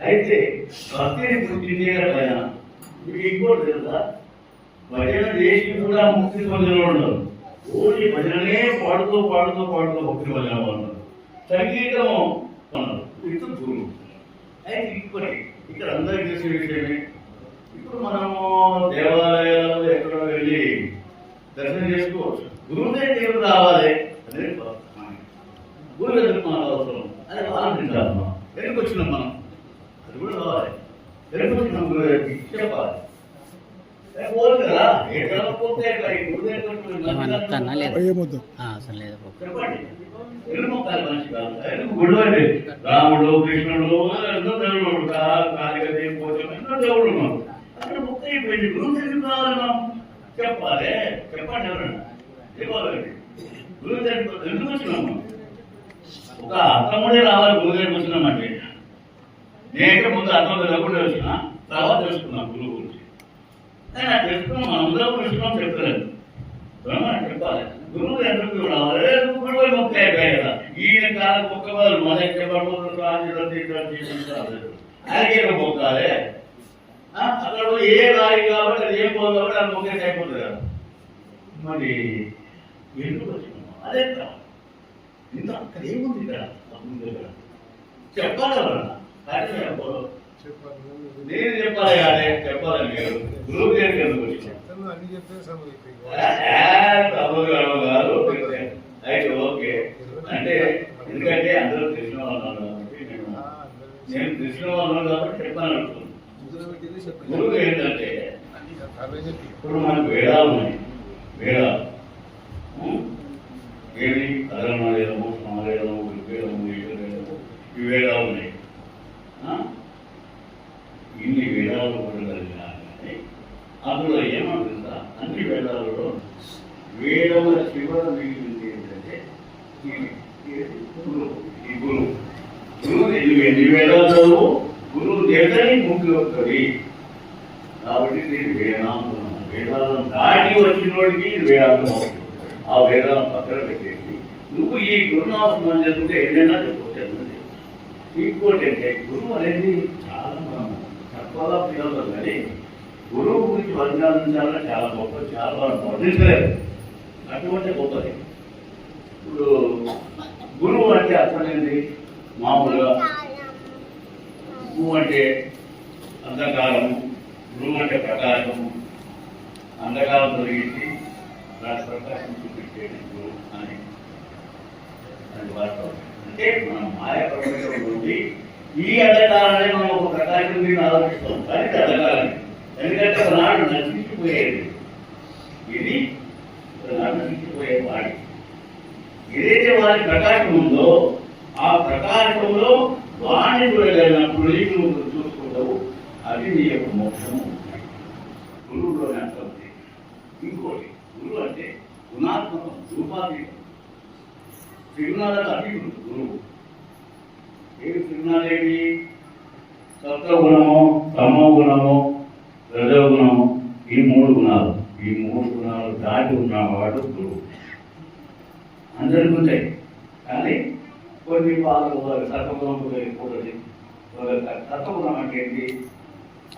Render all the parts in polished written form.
అయితే భక్తిని పుట్టిందే పైన మీకు ఇంకోటి తెలుసా, భజన చేసి కూడా ముక్తి పొందిన ఉండదు. ఓన్లీ భజననే పాడుతూ పాడుతూ పాడుతూ ముక్తి పొందిన వాళ్ళు సంగీతము ఇది గురువు. అయితే ఇక్కడ అందరికీ తెలిసిన విషయమే. ఇప్పుడు మనము దేవాలయాలు ఎక్కడో వెళ్ళి దర్శనం చేసుకోవచ్చు. గురువునే దేవుడు రావాలి అనేది గురువు ఎందుకు మనకు అవసరం, అది ఆలోచించాలి. మనం వెనక్కి వచ్చినాం, మనం అది కూడా రావాలి. వెనక్కి వచ్చినాం గురువు చెప్పాలి. చెప్పండి గుళ్ళు అంటే రాముడు కృష్ణుడు ఎన్నో దేవుడు కాళికదేవి పోచం ఎన్నో దేవుడు ఉన్నాడు. అక్కడ ముక్త అయిపోయింది. గురువు ఎందుకు కావాలి మనం చెప్పాలి. చెప్పండి ఎవరండి చెప్పాలండి. గురువు దగ్గర ఎందుకు వచ్చినాము? ఒక అర్థముడే రావాలి. గురువు దగ్గరికి వచ్చినామంటే నేనైతే ముందు అర్థం లేకుండా వచ్చిన తర్వాత తెలుసుకున్నాను గురువు గురించి. కానీ నాకు తెలుసుకున్నాం, అందరూ తెలుసుకున్నాం చెప్తలేదు. చెప్పాలి గురువు ఎందుకు రావాలి. గురువు ముక్త అయిపోయాయి కదా. ఈయన కాల మొక్క వాళ్ళు మన ఆయనకే మొక్కాలి. అక్కడ ఏ రాయి కాబట్టి అది ఏం పోదు కాబట్టి అది మొక్కేసి అయిపోతుంది కదా. మరి ఎందుకు వచ్చినాము? అదే ఇంత అక్కడ ఏముంది ఇక్కడ చెప్పాలి ఎవరన్నా. నేను చెప్పాలి కానీ చెప్పాలని మీరు గురువు దగ్గరికి ఎందుకు వచ్చినాం? అయితే ఓకే అంటే ఎందుకంటే అందరూ తెలిసిన వాళ్ళు కాబట్టి నేను తెలిసిన వాళ్ళు కాబట్టి చెప్పాను అనుకున్నాను. గురువు ఏంటంటే ఇప్పుడు మనకు వేదాలు ఉన్నాయి. వేదాలు ఏమి అధర్మవేదము, సమావేదము, ఋగ్వేదము, యజుర్వేదము ఈ వేదాలు ఉన్నాయి. ఇన్ని వేదాలు కూడా కలిగినా కానీ అందులో ఏమంటుందా, అన్ని వేదాలలో వేదముల చివర మిగిలింది ఏంటంటే ఈ గురువు. గురువు ఎన్ని వేదాలు గురువు చేతని ముక్తి వస్తుంది. కాబట్టి దీన్ని వేదాంతం. వేదాలను దాటి వచ్చినోడికి వేదాంతం అవుతుంది. ఆ వేదాలను పక్కన పెట్టేసి నువ్వు ఈ గురునామం చెప్తే ఏదైనా చెప్పవచ్చు. ఇంకోటి అంటే గురువు అనేది చాలా మనం తక్కువగా పిలవదు కానీ గురువు గురించి వర్ణించాలని చాలా గొప్ప, చాలా వర్ణించలేదు. అటువంటి గొప్పది. ఇప్పుడు గురువు అంటే అర్థం ఏంటి? మామూలుగా గురువు అంటే అంధకారము, గురువు అంటే ప్రకాశము, అంధకారం తొలగించి దాని ప్రకాశం చూపించేది గురువు అని వాస్తవం. అంటే మనం మాయ ప్రపంచం నుండి ఈ అంధకారాన్ని మనం ఒక ప్రకాశం మీద ఆలోచిస్తాం. కానీ అంధకారాన్ని ఎందుకంటే ఒకనాడు నశించిపోయేది. ఇది ఒకనాడు నశించిపోయే వాడి ఏదైతే వారి ప్రకాశం ఉందో ఆ ప్రకాశంలో వాణి చూడగలిగినప్పుడు నీకు చూసుకుంటావు. అది నీ యొక్క మోక్షము. గురువులోనే అర్థం. ఇంకోటి గురువు అంటే గుణాత్మకం, రూపాతీతం. త్రిగుణాలకు అతీతుడు గురువు. ఏమి త్రిగుణాలేవి? సత్వగుణము, తమో గుణము, రజోగుణము, ఈ మూడు గుణాలు. ఈ మూడు గుణాలు దాటి ఉన్నవాడు గురువు. అందరికీ ఉంటాయి కానీ కొన్ని పాలు సత్వగుణం కూడదు. సత్వగుణం అంటే ఏంటి?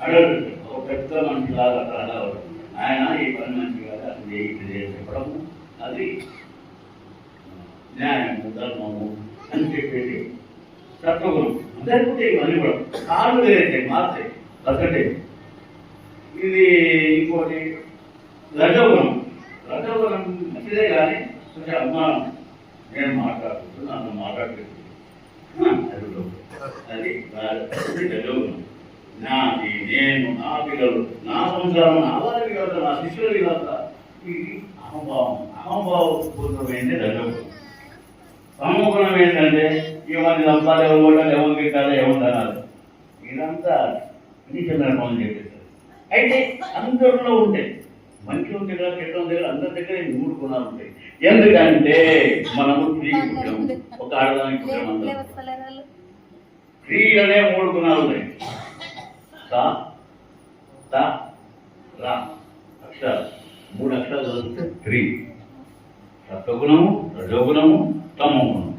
అడగడు. ఒక పెద్ద మనిషి లాగా అడగడు. ఆయన ఈ పని మనిషి కాదు, అది ఇది చెప్పడము, అది న్యాయము, ధర్మము అని చెప్పేది సత్వగుణం. అందరికీ ఇవన్నీ కూడా కాళ్ళు వేరే మారుతాయి ఒకటే. ఇది ఇంకోటి రజోగుణం. రజోగుణం మంచిదే కానీ కొంచెం అభిమానం. నేను మాట్లాడుతున్నాను, నన్ను మాట్లాడుతుంది అది రజోగుణం. నాది, నేను, నా పిల్లలు, నా సంసారం, నా వారి కాదు, నా శిష్యులది కాదు. ఇది అహంభావం. అహంభావపూర్వమైంది రజోగుణం. తమోగుణం ఏంటంటే ఇవన్నీ నమ్మాలి, ఎవరు ఎవరు తింటాలి, ఎవరు తినాలి, ఇదంతా నీచమైన పనులు చెప్పేస్తారు. అయితే అందరిలో ఉంటాయి. మంచి దగ్గర, చెడ్డ దగ్గర, అందరి దగ్గర ఈ మూడు గుణాలు ఉంటాయి. ఎందుకంటే మనము స్త్రీకి పుట్టాము, ఒక ఆడదానికి పుట్టాము. అందరూ స్త్రీ అనే మూడు గుణాలు ఉన్నాయి. సా, తా, రా అక్షరాలు. మూడు అక్షరాలు చదివితే స్త్రీ. సత్వగుణము, రజోగుణము, తమోగుణము.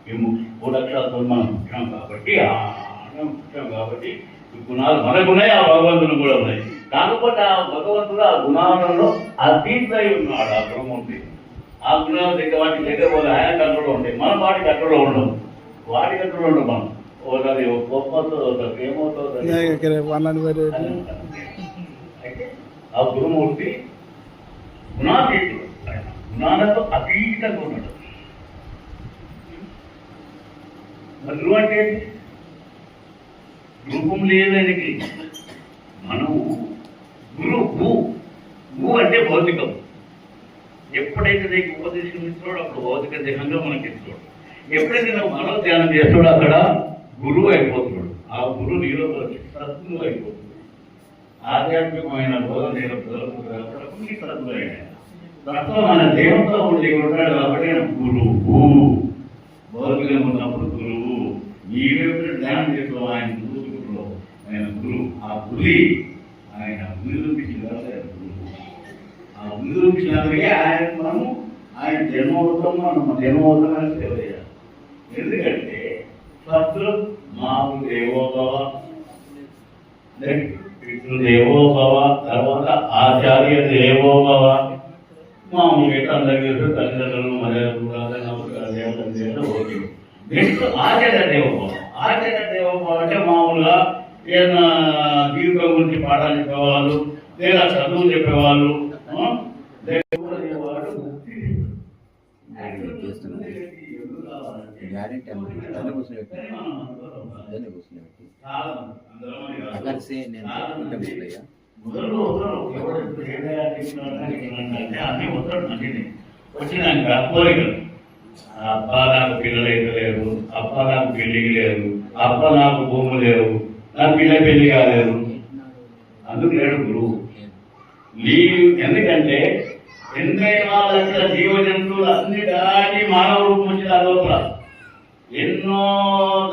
ఈ మూడు లక్షలతో మనం పుట్టాం కాబట్టి పుట్టాం కాబట్టి ఈ గుణాలు మనకు ఉన్నాయి, ఆ భగవంతులు కూడా ఉన్నాయి. కాకపోతే ఆ భగవంతుడు ఆ గుణాలలో అతీతై ఉన్నాడు. ఆ బ్రహ్మూర్తి ఆ గుణాల దగ్గర వాటి దగ్గర పోతే ఆయన కంట్రోల్లో ఉంటాయి, మన వాటి కంట్రోల్లో ఉండవు. వాటి కంట్రోల్లో ఉండవు. మనం ఒకటి కోపంతో ఒకటి ప్రేమతో అయితే ఆ గురుమూర్తి గుణాతీతుడు, గుణాలతో అతీతంగా ఉన్నాడు. మరి గురువు అంటే రూపం లేదానికి మనం గురువు భూ అంటే భౌతికం. ఎప్పుడైతే నీకు ఉపదేశం ఇస్తాడో అప్పుడు భౌతిక దేహంగా మనకి ఇస్తాడు. ఎప్పుడైతే నువ్వు మనో ధ్యానం చేస్తాడో అక్కడ గురువు అయిపోతున్నాడు. ఆ గురువు నీలో సద్గురువు అయిపోతుంది. ఆధ్యాత్మికమైన బోధన నేను ప్రజలకు సద్గురు అయినా తత్వం మన దేవంతో ఉండి ఉంటాడు కాబట్టి ఆయన గురువు. భౌతికంగా ఉన్నప్పుడు గురువు. నీవెప్పుడు ధ్యానం చేస్తావు ఆయన గురువు, ఆయన గురువు. ఆ గురి ఆయన నిరూపించిన గురువు. ఆ నిరూపించినందుకే ఆయన మనము ఆయన జన్మవుతాం, మనం జన్మవుతామని సేవ చేయాలి. ఎందుకంటే ఫస్ట్ మాకు దేవోభవ, పితృదేవోభవ, తర్వాత ఆచార్య దేవోభవ. మామూలుగా అందరికీ తల్లిదండ్రులు మర్యాదలు ఓకే. నెక్స్ట్ ఆచార్య దేవోభవ. ఆచార్య దేవోభవ అంటే మామూలుగా ఏదైనా జీవితం గురించి పాఠాలు చెప్పేవాళ్ళు, లేదా చదువు చెప్పేవాళ్ళు, వచ్చినాక కోరికలు. అప్ప నాకు పిల్లలు అయితే లేరు, అప్ప నాకు పెళ్లికి లేదు, అప్ప నాకు భూము లేవు, నా పిల్ల పెళ్లి కాలేదు. అందుకు లేడు గురువు. ఎందుకంటే 84 లక్షల జీవ జంతువులు అన్ని దాటి మానవ రూపం వచ్చింది. ఆ లోపల ఎన్నో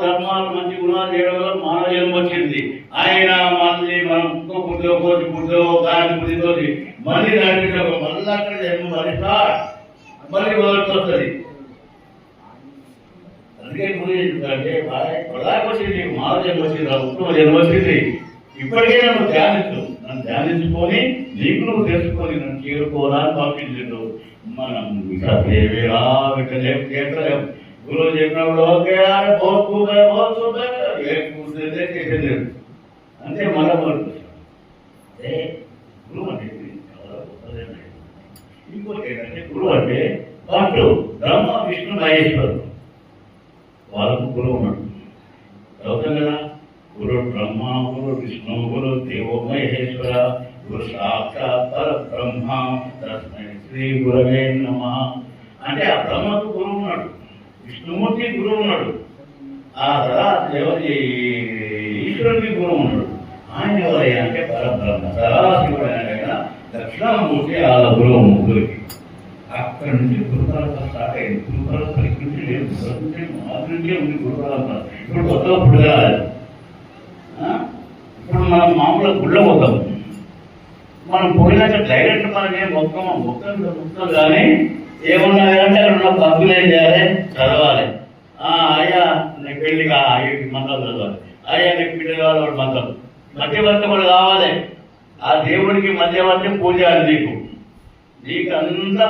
ధర్మాలు మంచి గుణాలు చేయడం వల్ల మానవ జన్మ వచ్చింది. ఆయన మళ్ళీ మనం పుట్టో కోటి పుట్టో గాలి పుట్టితో మళ్ళీ నడిపి మళ్ళీ అక్కడ జన్మ మళ్ళీ మొదటి వస్తుంది. అందుకే గురి ఏంటంటే ప్రధానికి వచ్చింది, మానవ జన్మ వచ్చింది, ఉత్తమ జన్మ వచ్చింది. ఇప్పటికే నన్ను ధ్యానించు, నన్ను ధ్యానించుకొని నీకు నువ్వు తెలుసుకొని నన్ను చేరుకోవాలని పంపించు. మనం చేస్తలేము. గురువు చెప్పినప్పుడు ఓకే చేసేది అంటే మళ్ళా గురువు అంటే ఇంకోటి ఏంటంటే గురువు అంటే పట్టు బ్రహ్మ విష్ణు మహేశ్వరుడు వాళ్ళకు గురువు ఉన్నాడు. చదువుతాం కదా, గురు బ్రహ్మ, గురు విష్ణు, గురు దేవో మహేశ్వర, గురు సాక్షాత్ పరబ్రహ్మ, తస్మై శ్రీ గురవే నమః. అంటే ఆ బ్రహ్మకు గురువు ఉన్నాడు, విష్ణుమూర్తి గురువు ఉన్నాడు, ఆ దేవతి ఈశ్వరుడికి గురువు ఉన్నాడు. ఆయన ఎవరయ్యా అంటే పరబ్రహ్మ సదాశివుడు ఆయన దక్షిణామూర్తి వాళ్ళ గురువు ముగ్గురికి. అక్కడి నుంచి గురుపరంపర స్టార్ట్ అయింది. గురుపరంపర ఇక్కడి నుంచి లేదు, మాది నుంచే ఉంది గురుపరంపర. ఇప్పుడు కొత్తగా పుట్టుగా ఇప్పుడు మనం మామూలుగా గుళ్ళ పోతాం. మనం పోయినాక డైరెక్ట్ మనకేం మొత్తం కానీ ఏమన్నా అంటే అక్కడ ఉన్న పంపులు ఏం చేయాలి, చదవాలి. అయ్యా నీకు పెళ్లిగా మంత్రాలు చదవాలి, అయ్యా నీకు పిల్లలు కావాలి వాడు మంత్రాలు, మధ్యవర్తకుడు కావాలి. ఆ దేవుడికి మధ్యవర్తి పూజారి నీకు అంతా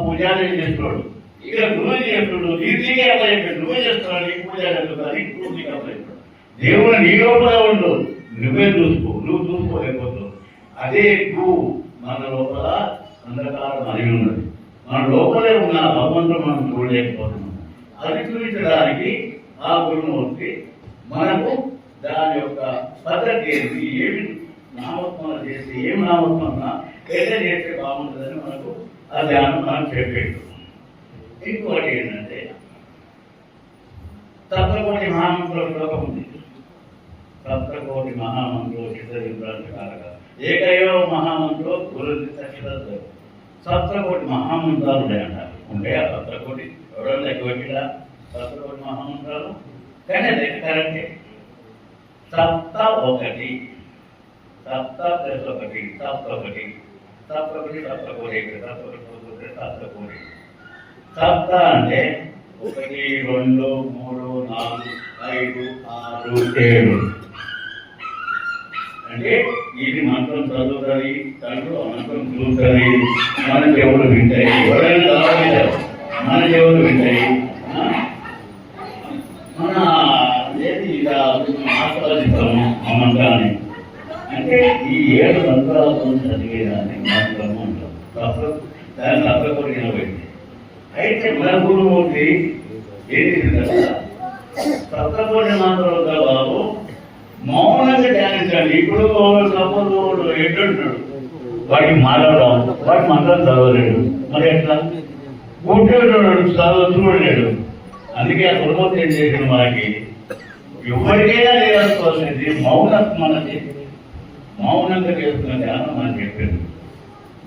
పూజారి చేస్తున్నాడు. ఇక్కడ గురువు చేస్తున్నాడు, నీకే అప్లై చెప్పాడు, నువ్వే చేస్తున్నాడు, నీకు పూజారి నీకు అప్లై చెప్పాడు. దేవుడు నీ లోపల ఉండు, నువ్వే నువ్వు చూసుకోలేకపోతావు. అదే గురువు మన లోపల అంధకారం అడిగి ఉన్నది. మన లోపలే ఉన్న భగవంతుడు మనం చూడలేకపోతున్నాం. అది చూపించడానికి ఆ గురుమూర్తి మనకు దాని యొక్క పద్ధతి ఏంటి, ఏమి నామస్మరణ చేసి ఏమి నామస్మరణ ఎట్లా చేస్తే బాగుంటుందని మనకు ఆ ధ్యానం మనం చెప్పేట్టు. ఇంకోటి ఏంటంటే సప్తకోటి మహామంత్రుల శ్లోకం ఉంది. సప్తకోటి మహామంత్రులు చిత్రకారక ఏకయో మహామంత్రులు గురు సప్తకోటి మహామంత్రాలు ఉన్నాయంట. ఉంటే ఆ సప్తకోటి ఎవరైనా ఎక్కువ సప్తకోటి మహామంత్రాలు కానీ అది కరెక్టే. సప్త ఒకటి, సప్త ప్లస్ ఒకటి, సప్తకోటి, సప్తకోటి, సప్తకోటి, సప్తకోటి, సప్తకోటి. సప్త అంటే 1, 2, 3, 4, 5, 6, 7 అంటే ఇది మంత్రం చదువుతుంది, దాంట్లో మంత్రం చూస్తుంది, మన చెవులు వింటాయి. ఎవరైనా చదవలేదు, మన చెవులు వింటాయి. మన ఏది ఇలా ఆస్వాదిస్తాము ఆ మంత్రాన్ని. అంటే ఈ 7 మంత్రాలతో చదివేదాన్ని మంత్రము అంటాం. దాన్ని తప్పకుండా నిలబెట్టి అయితే మన గురుమూర్తి ఏం చేసింది సప్తకోటి మంత్రాలుగా బాబు మౌనంగా ధ్యానించండి. ఇప్పుడు సపోజ్ ఎట్లుంటున్నాడు, వాడికి మాట్లాడరాదు, వాడి మంత్రం చదవలేడు, మరి ఎట్లా కూర్చోడు చూడలేడు. అందుకే ఆ గురుమూర్తి ఏం చేసింది, మనకి ఎవరికైనా చేయాల్సి మౌనం, మనకి మౌనంగా చేస్తున్న ధ్యానం మనం చెప్పాడు.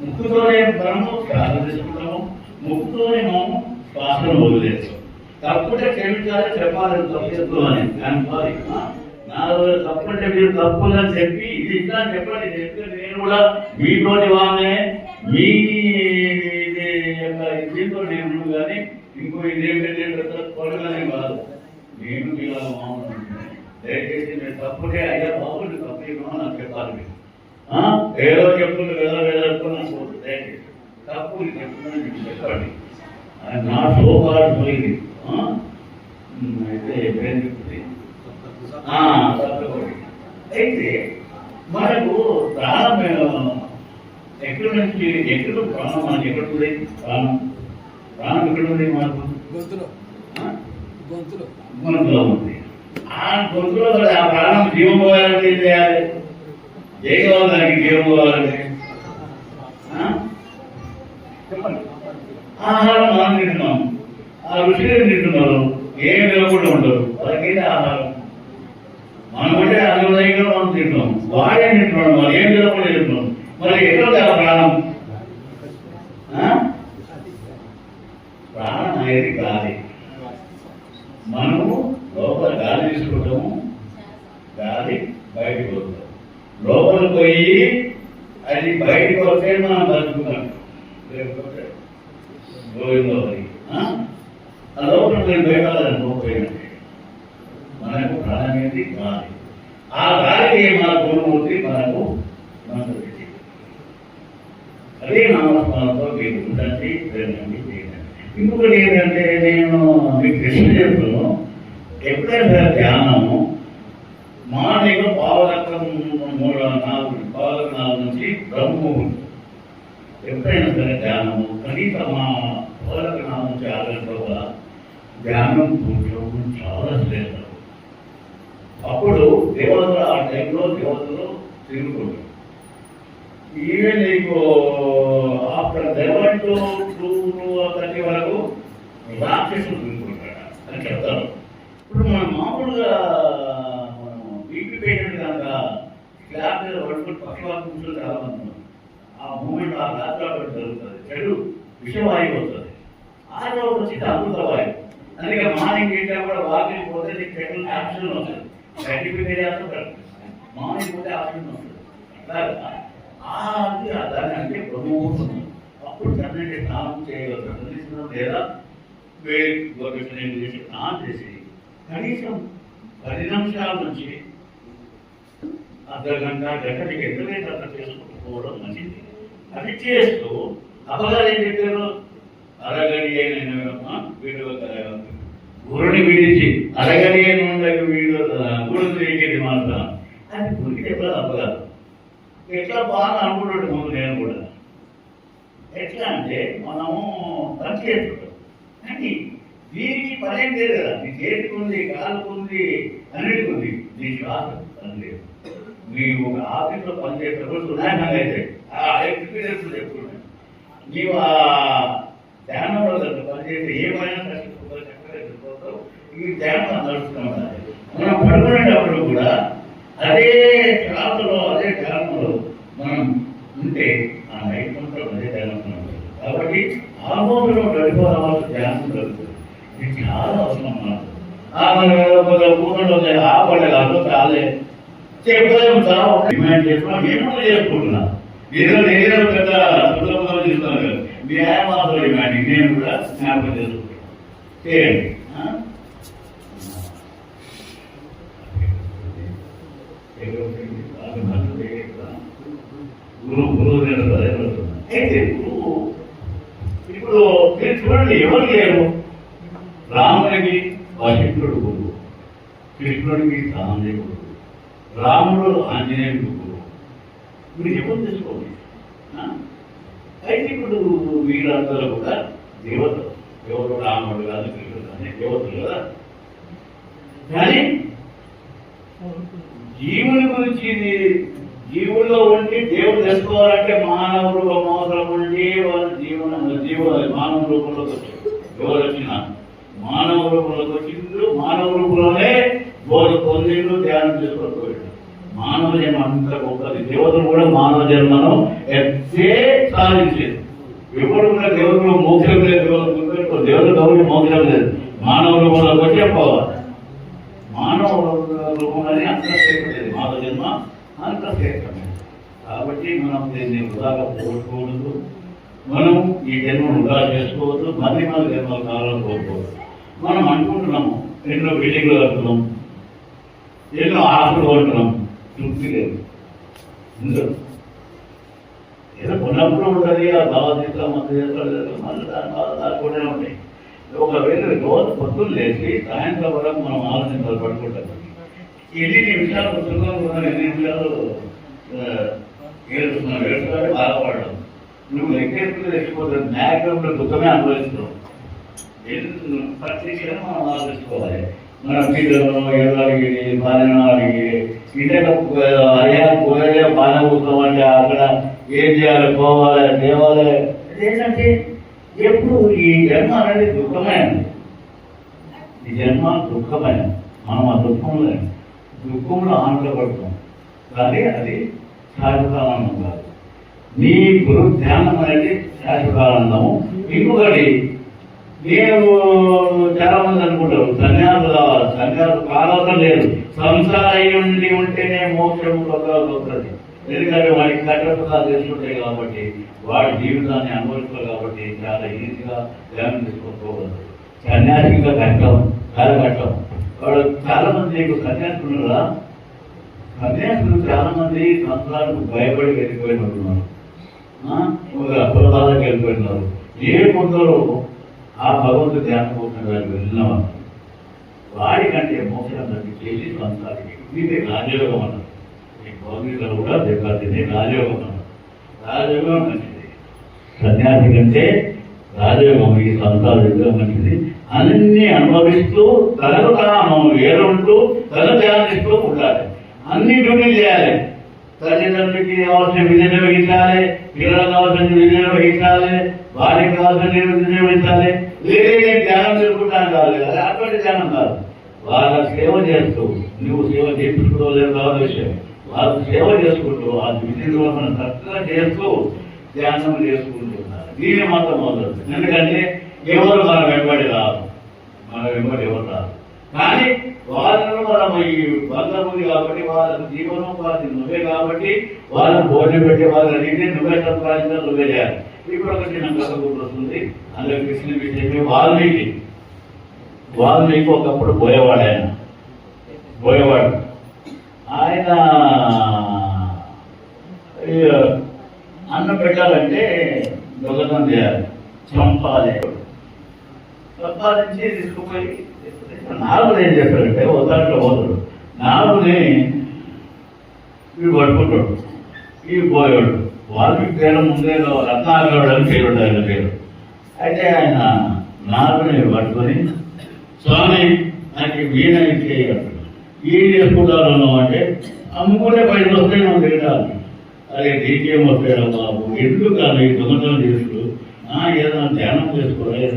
ముక్కుతోనే మనము శ్వాస తీసుకుంటాము, ముక్కుతోనే మనము శ్వాసను వదిలేస్తాం. తప్పుంటే క్షమించాలి, చెప్పాలి, తప్పు అని అనుకోవాలి. తప్పుంటే మీరు తప్పులని చెప్పి ఇది ఇట్లా చెప్పండి, చెప్తే నేను కూడా మీతోటి వాళ్ళనే మీ దీంతో నేను కానీ ఇంకో ఇదేమిటనే కొడగానే కాదు. నేను ఇలా మౌనం, దయచేసి నేను తప్పుంటే అయ్యా బాబు తప్పు నాకు చెప్పాలి. ఏదో చెప్పులు వెళ్ళాలనుకున్నాను, దయచేసి తప్పు చెప్తున్నాను మీకు చెప్పండి. నా సోపాటు పోయింది. అయితే ఏం చెప్తుంది అయితే మనకు ప్రాణం ఎక్కడి నుంచి ఎక్కడ ప్రాణం మనకి ఎక్కడుంది? ప్రాణం ప్రాణం ఎక్కడుంది? మనకు గొంతులో ఉంది. ఆ గొంతులో ఆ ప్రాణం జీవం పోవాలంటే ఏం చేయాలి? ఏం కావాలి దానికి జీవం పోవాలంటే? చెప్పండి. ఆహారం మనం తింటున్నాం, ఆ ఋషులు తింటున్నారు, ఏం లేకుండా ఉండరు, వాళ్ళకి ఆహారం మనం అంటే అనుదయంగా మనం తింటున్నాం, వాడే తింటున్నాడు, మరి ఏం లేకుండా తింటున్నాం. మరి ఎక్కడ ఆ ప్రాణం? ప్రాణం అనేది గాలి. మనము లోపల గాలి తీసుకుంటాము, గాలి బయటకు వస్తాం. లోపల పోయి అది బయటకు వస్తే మనం బతుకుతాం, లేకపోతే గోవిందోహరి ఆ లోపల నేను బయటపోయినట్టే. మనకు ప్రాణం అనేది గాలి. ఆ గాలికి మన గురుమూర్తి మనకు మంత్రం. అదే నామస్మరణతో మీరు ఉండండి, వెళ్ళండి, చేయండి. ఇంకొకటి ఏంటంటే నేను మీకు కృష్ణ చెప్తున్నాను, ఎప్పుడైనా ధ్యానము మార్నింగ్ 4:4 నుంచి బ్రహ్మముహూర్తం ఎప్పుడైనా సరే ధ్యానము కనీసం మా 4:4 నుంచి 6 గంటల ధ్యానం కూర్చోవడం చాలా శ్రేష్టం. అప్పుడు దేవతలు ఆ టైంలో దేవతలు తిరుగుతుంటారు. ఈవెన్ నీకు ఆఫ్టర్ 11 to 2:30 వరకు రాక్షసులు తిరుగుతుంటాడు అని చెప్తారు. ఇప్పుడు మనం మామూలుగా మనం బీపీ పేషెంట్ కనుక స్లాబ్ మీద పడుకుని పక్షవాతం కూర్చొని చాలా మంది ఉన్నారు. ఆ మూమెంట్ ఆ గ్లాస్లో జరుగుతుంది, చెడు విషవాయువు వస్తుంది. ఆ రోజు వచ్చి అమృత వాయువు. అందుకే మార్నింగ్ ఏంటా కూడా వాకింగ్ పోతే నీకు చెట్లు ఆక్సిజన్ వస్తుంది, సర్టిఫికేట్ చేస్తుంటారు. మార్నింగ్ పోతే ఆక్సిజన్ వస్తుంది. అట్లాగా దాన్ని అంటే బ్రహ్మముహూర్తం. అప్పుడు చక్కటి స్నానం చేయవచ్చు, లేదా వేడి గోపికలు చేసి స్నానం చేసి కనీసం 10 నిమిషాల నుంచి అర్ధగంట గంటకి ఎంతైతే అట్లా చేసుకుంటుకోవడం మంచిది. అది చేస్తూ అపగారు ఏం చెప్పారు, అరగడి వీడు గురుని విడిచి అరగడి వీడు గురుని తిరిగేది మాత్రం అది గురికి చెప్పలేదు. అపగారు ఎట్లా బాగా అనుకుంటాడు ముందు నేను కూడా. ఎట్లా అంటే మనము పని చేస్తుంటాం, కానీ దీనికి పని ఏం లేదు కదా. నీ చేతికి ఉంది, కాలుకు ఉంది, అన్నిటికి ఉంది, నీ శ్వాస పని లేదు. నీవు ఒక ఆఫీస్లో పనిచేసేటప్పుడు సునాయాసంగా అయితే ఎక్స్పీరియన్స్ చెప్తున్నాను. నీవు ఆ ధ్యానంలో పనిచేస్తే ఏమైనా కష్టపడిపోతావు. ఈ ధ్యానం నడుస్తున్నాం. మనం పడుకునేటప్పుడు కూడా అదే శ్వాసలో అదే ధ్యానంలో మనం ఉంటే ఆ నైపుణ్యంలో అదే ధ్యానం. కాబట్టి ఆమోదంలో గడిపోవాల్సిన ధ్యానం జరుగుతుంది. ఇది చాలా అవసరం. మనం కూతుళ్ళు ఆ పండుగ అర్థం కాలే డిమాండ్ చేసుకున్నా, నేను కూడా చేసుకుంటున్నా. ఏదో పెద్ద సులభంగా చేస్తున్నాను కదా. న్యాయవాదులు ఇవ్వండి, నేను కూడా జ్ఞాపకం చేసుకుంటాను. చేయండి. అయితే ఇప్పుడు మీరు చూడండి, ఎవరు లేరు? రామునికి వశిష్ఠుడు గురువు, కృష్ణుడికి సాంజయుడు గురువు, రాముడు ఆంజనేయుడు గురువు. మీరు ఎవరు తెలుసుకోండి. అయితే ఇప్పుడు వీళ్ళందరూ కూడా దేవతలు. ఎవరు? రాముడు కాదు, కృష్ణుడు కానీ దేవతలు కదా. కానీ జీవుని గురించి, జీవుల్లో ఉండి దేవుడు తెలుసుకోవాలంటే మానవుడు అవసరం ఉండి వాళ్ళ మానవ రూపంలోకి వచ్చాడు. ఎవరు వచ్చినా మానవ రూపంలోకి వచ్చిండు, మానవ రూపంలోనే బోధ పొందిండు, ధ్యానం చేసుకోకపోయాడు. మానవ జన్మ అంత గొప్పది. దేవతలు కూడా మానవ జన్మను ఎత్తే సాధించేది. ఎప్పుడు కూడా దేవుడు మోక్షం లేదు, దేవుడు గౌరవ మోక్షం లేదు. మానవ రూపంలోకి వచ్చే పోవాలి. మానవ రూపంలోనే అంత శ్రేష్టమైనది మానవ జన్మ, అంత శ్రేష్టమైనది. కాబట్టి మనం దీన్ని వృధాగా పోగొట్టుకోవద్దు. మనం ఈ జన్మను వృధా చేసుకోవద్దు. మళ్ళీ మన జన్మల కాలంలో కోరుకోవద్దు. మనం అనుకుంటున్నాము ఎన్నో బిల్డింగ్లు కడుతున్నాం, ఎన్నో ఆస్తులు కొంటున్నాం, తృప్తి లేదు. ఏదో కొన్నప్పుడు ఉంటుంది, ఆ భావతీత మళ్ళీ దాని బాధ దాచుకుంటూనే ఉంటాయి. ఒకవేళ రోజు పొద్దులు లేచి సాయంత్రం వరకు మనం ఆలోచనలు పడుకుంటాం. ఎన్ని నిమిషాలు పుస్తకం, ఎన్ని నిమిషాలు ఏడుస్తున్నావు, ఏడుస్తున్నాడు బాధపడడం. నువ్వు లెక్కేసుకుని తెచ్చిపోతుంది. న్యాయంలో దుఃఖమే అనుభవిస్తున్నావు. ప్రతి మనం ఆలోచించుకోవాలి. మన పిల్లలను ఎవరికి బాధ్యను అడిగి ఇంటికి అయ్యా పోయే బాధ కూర్చోం అంటే అక్కడ ఏం చేయాలి, పోవాలి, దేవాలి. ఏంటంటే ఎప్పుడు ఈ జన్మ అనేది దుఃఖమైనది. ఈ జన్మ దుఃఖమైనది. మనం ఆ దుఃఖంలో ఆనందపడతాం, కానీ అది శాశ్వతానందం కాదు. నీ గురు ధ్యానం అనేది శాశ్వతానందము. ఇంకొకటి, నేను చాలా మంది అనుకుంటారు సన్యాసులు కావాలి, సన్యాసు కావాల్సిన లేదు. సంసారం ఉండి ఉంటేనే మోక్షం వస్తుంది. ఎందుకంటే వాడికి కట్టకుండా తెలుసుకుంటాయి కాబట్టి, వాడి జీవితాన్ని అనుభవిస్తారు కాబట్టి చాలా ఈజీగా ధ్యానం తీసుకోకూడదు. సన్యాసిగా కట్టం, చాలా కట్టం. వాడు చాలా మంది సన్యాసులురా, సన్యాసులు చాలా మంది సంసారానికి భయపడి వెళ్ళిపోయిన ఉన్నారు, అప్పులబాధకి వెళ్ళిపోయినారు. ఏ కొందరు ఆ భగవంతుడు ధ్యానం కోసం వెళ్ళినవారు. వాడికంటే మోక్షం తగ్గించేసి సంసారికి ఇది రాజయోగం అన్నారు. ఈ భౌతికలు కూడా దెబ్బతిని రాజయోగం అన్నారు. రాజయోగం మంచిది, సన్యాసి కంటే రాజయోగం ఈ సంసార యుగం మంచిది. అన్ని అనుభవిస్తూ తనకు తాను ఏరుంటూ తను ధ్యానిస్తూ ఉండాలి. అన్ని డ్యూటీలు చేయాలి. తల్లిదండ్రులకి కావాల్సిన విధి నిర్వహించాలి, పిల్లలకు కావాల్సిన విధి నిర్వహించాలి, వారికి కావాల్సిన విధి నిర్వహించాలి. లేదే ధ్యానం చేసుకుంటాను కాదు కదా, అటువంటి ధ్యానం కాదు. వాళ్ళ సేవ చేస్తూ, నువ్వు సేవ చేయించుకోలేదు కాదు విషయం, వాళ్ళకు సేవ చేసుకుంటూ ఆ విధి నిర్వహణ చక్కగా చేస్తూ ధ్యానం చేసుకుంటున్నారు. దీని మాత్రం అవుతుంది. ఎందుకంటే ఎవరు మన వెంబడి రాదు, మన వెంబడి ఎవరు రాదు. కానీ వాళ్ళను మనం ఈ బంధం ఉంది కాబట్టి, వాళ్ళకు జీవనోపాధి నువ్వే కాబట్టి వాళ్ళని భోజనం పెట్టి వాళ్ళని అడిగితే నువ్వే సంపాదించాలి, నువ్వే చేయాలి. ఇప్పుడు ఒక చిన్న కథ గుర్తొస్తుంది. అందులో కృష్ణ విషయమే వాల్మీకి ఒకప్పుడు పోయేవాడు. ఆయన అన్నం పెట్టాలంటే దొంగతనం చేయాలి, సంపాదించి తీసుకుపోయి నాలుగుని ఏం చేస్తాడంటే ఒక దాంట్లో పోతాడు. నాలుగుని ఇవి పట్టుకుంటాడు, ఇవి పోయాడు. వాల్మీకి పేరు ముందే రత్నాకరుడు అని పేరుండే ఆయన పేరు. అయితే ఆయన నాలుగుని పట్టుకొని, స్వామి నాకు వీణ ఇచ్చేయాలి, ఏం చేసుకుంటాను అంటే అమ్ముకుంటే పైసలు వస్తాయి మనం తింటాను. అదే దీనికేం వస్తాడు బాబు, ఎందుకు కాదు ఈ దొంగతనం చేసుడు, ఏదైనా ధ్యానం చేసుకోవాలి,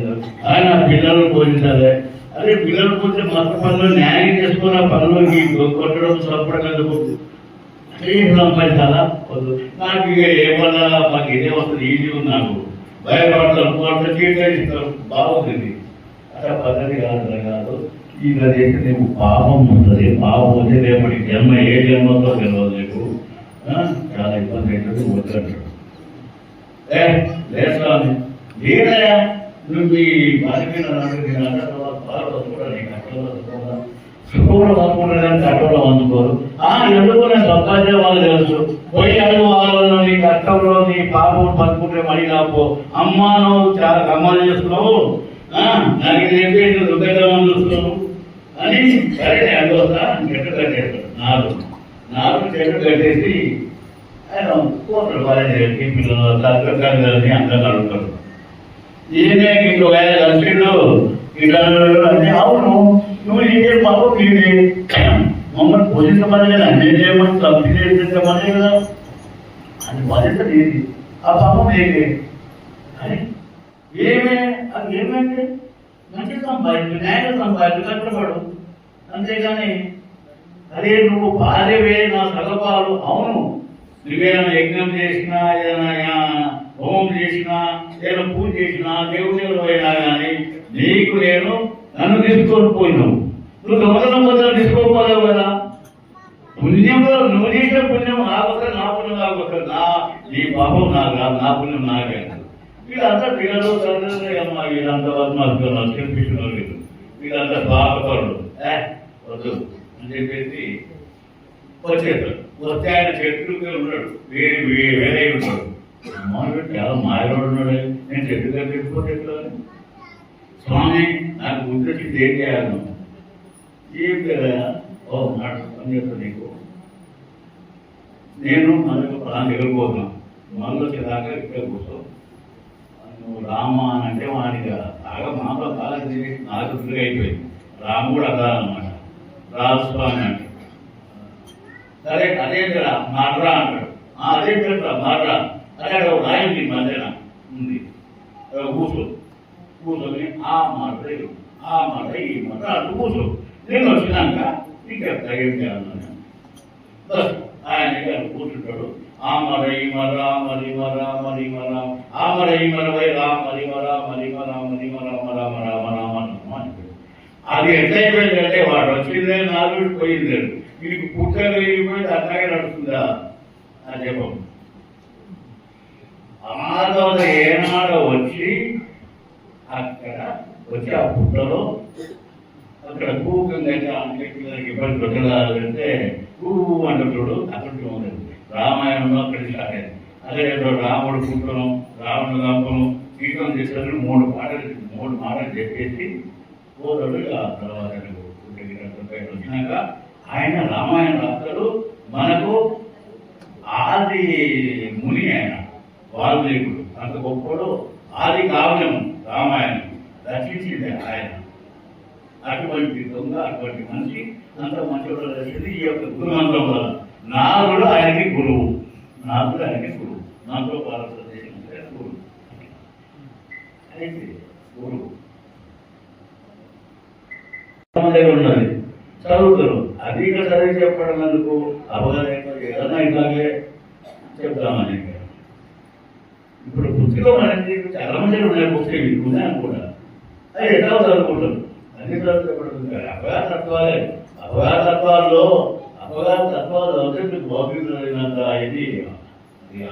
ఆయన పిల్లలు పోషించాలి. అదే పిల్లలు పోతే మత పనులు న్యాయం చేసుకున్న పనులకి కొట్టడం చంపడం సంపాదించాలా వద్దు. నాకు ఇక ఏమన్నా మాకు ఇదే వస్తుంది, ఈజీ ఉంది, నాకు భయపడతాను, చీటర్ బాగుంటుంది. అట్లా పద్ధతి కాదు. ఇలా చేస్తే నీకు పాపం ఉంటుంది. పాపం వచ్చే రేపటి జన్మ ఏ జన్మతో తెలియదు నీకు, చాలా ఇబ్బంది అవుతుంది. వద్దంటాడు. లేస్తాను ఏదయా నువ్వు ఈ బలమైన సుఖంలో అనుకుంటారు కానీ కట్టంలో అందుకోరు. ఎందుకు నేను సంపాదించే వాళ్ళు తెలుసు. పోయి అడుగు వాళ్ళలో నీ కష్టంలో నీ పాపం పట్టుకుంటే మళ్ళీ నాకు అమ్మా నువ్వు చాలా కమ్మాలు చేస్తున్నావు, నాకు చెప్పేసి దుఃఖం చూస్తున్నావు అని సరే అందువల్ల చెట్టు కట్టేస్తాడు. నాలుగు చెట్టు కట్టేసి ఆయన కోటలు బాగా పిల్లలు తగ్గని అందరూ అడుగుతారు. ఈయనే ఇంకో ఆయన కలిసిండు ఇట్లా అంటే అవును నువ్వు ఇంకే పాపం నీది మమ్మల్ని పోషించమని కదా అన్యాయం చేయమని తప్పు చేయించమనే కదా అది బాధ్యత నీది. ఆ పాపం నీది అని ఏమే అది ఏమంటే మంచి సంపాదించు న్యాయంగా సంపాదించు కష్టపడు అంతేగాని అదే నువ్వు భార్యవే నా సగపాలు. అవును నువ్వేమైనా యజ్ఞం చేసినా ఏదైనా హోమం చేసినా ఏదైనా పూజ చేసినా దేవుడి పోయినా కానీ నీకు నేను నన్ను తీసుకొని పోయినావు. నువ్వు దొంగతనం మొదలు తీసుకోకపోలేవు కదా. పుణ్యంలో నువ్వు చేసే పుణ్యం నాకొస్తారు, నా పుణ్యం నాకొస్తారు. నీ పాపం నాకు రాదు, నా పుణ్యం నాకే. వీళ్ళంతా పిల్లలు అమ్మా వీళ్ళంతా వర్మాలు కనిపిస్తున్న వీళ్ళు వీళ్ళంతా బాధపడరు వద్దు అని చెప్పేసి వచ్చేస్తారు. వస్తే ఆయన చెట్టుకే ఉన్నాడు, వేరే ఉంటాడు. అమ్మాయి చాలా మాయలోడు ఉన్నాడు. నేను చెట్టుగా పెట్టుకోతే ఎట్లా స్వామి నాకు ఉద్దేశించి ఏం చేయాలను ఏం కదా ఓ నాడు పని చేస్తాను నీకు నేను మనకు ప్రాణం ఎగరిపోతున్నాను మనలో వచ్చేదాకా ఇక్కడ కూర్చో నువ్వు రామ అని అంటే వాడికి బాగా మాతో బాగా తిరిగి నాకు తిరిగి అయిపోయింది. రాముడు అదాలన్నమాట రాజస్వామి అంటే సరే అదేంటరా మాట్రా అంటాడు. అదేంటరా మాట్రా అదే రాయింది మధ్యన ఉంది కూర్చొని ఆ మాట ఈ మాట అటు కూర్చో. నేను వచ్చినాక నీకు ఏం చేయాలన్నా బస్ ఆయన కూర్చుంటాడు. ఆ మర ఈ మర మరి మర మరి మర ఆ మర ఈ మరవై రా మరి మర మరి మర మరి మర మర మర మర అంటాడు. అది ఎట్లయిపోయింది అంటే వాడు వచ్చిందే నాలుగు పోయింది. వీడికి పుట్టలు వెళ్ళిపోయింది అట్లాగే నడుస్తుందా అని చెప్పం. ఆదోళ ఏనాడో వచ్చి అక్కడ వచ్చి ఆ పుట్టలో అక్కడ కూకంగా ఇబ్బంది పెట్టాలంటే పువ్వు అంటున్నాడు. అక్కడ రామాయణంలో అక్కడ స్టార్ట్ అయింది. అదే రాముడు పుట్టడం రావణుడు గంపను సీతం చేసినప్పుడు మూడు మాటలు చెప్పేసి పోతాడు. ఆ తర్వాత వచ్చినాక ఆయన రామాయణ రాస్తాడు. మనకు ఆది ముని ఆయన వాల్మీకుడు అంత గొప్పడు. ఆది కావ్యం రామాయణం రచించింది ఆయన. అటువంటి దొంగ అటువంటి మనిషి అంత మంచివాడు రచించింది ఈ యొక్క గురుమంత్రం వల్ల. నాగుడు ఆయనకి గురువు, నాగుడు ఆయనకి గురువు. నాతో భారతదేశం గురువు అయితే గురువు దగ్గర ఉన్నది చదువుతారు. అది ఇక్కడ చదివి చెప్పడం ఎందుకు అవగాహన ఏదన్నా ఇట్లాగే చెప్తామని. ఇప్పుడు పుస్తకం అనేది చాలా మంది ఉన్నాయి. పుస్తకం ఉన్నాయని కూడా అది ఎట్లా చదువుకుంటారు అన్ని చదువుకోబడుతుంది. అవగాహన తత్వాలే అవగాహన తత్వాలు అంటే మీకు భౌతికమైనంత ఇది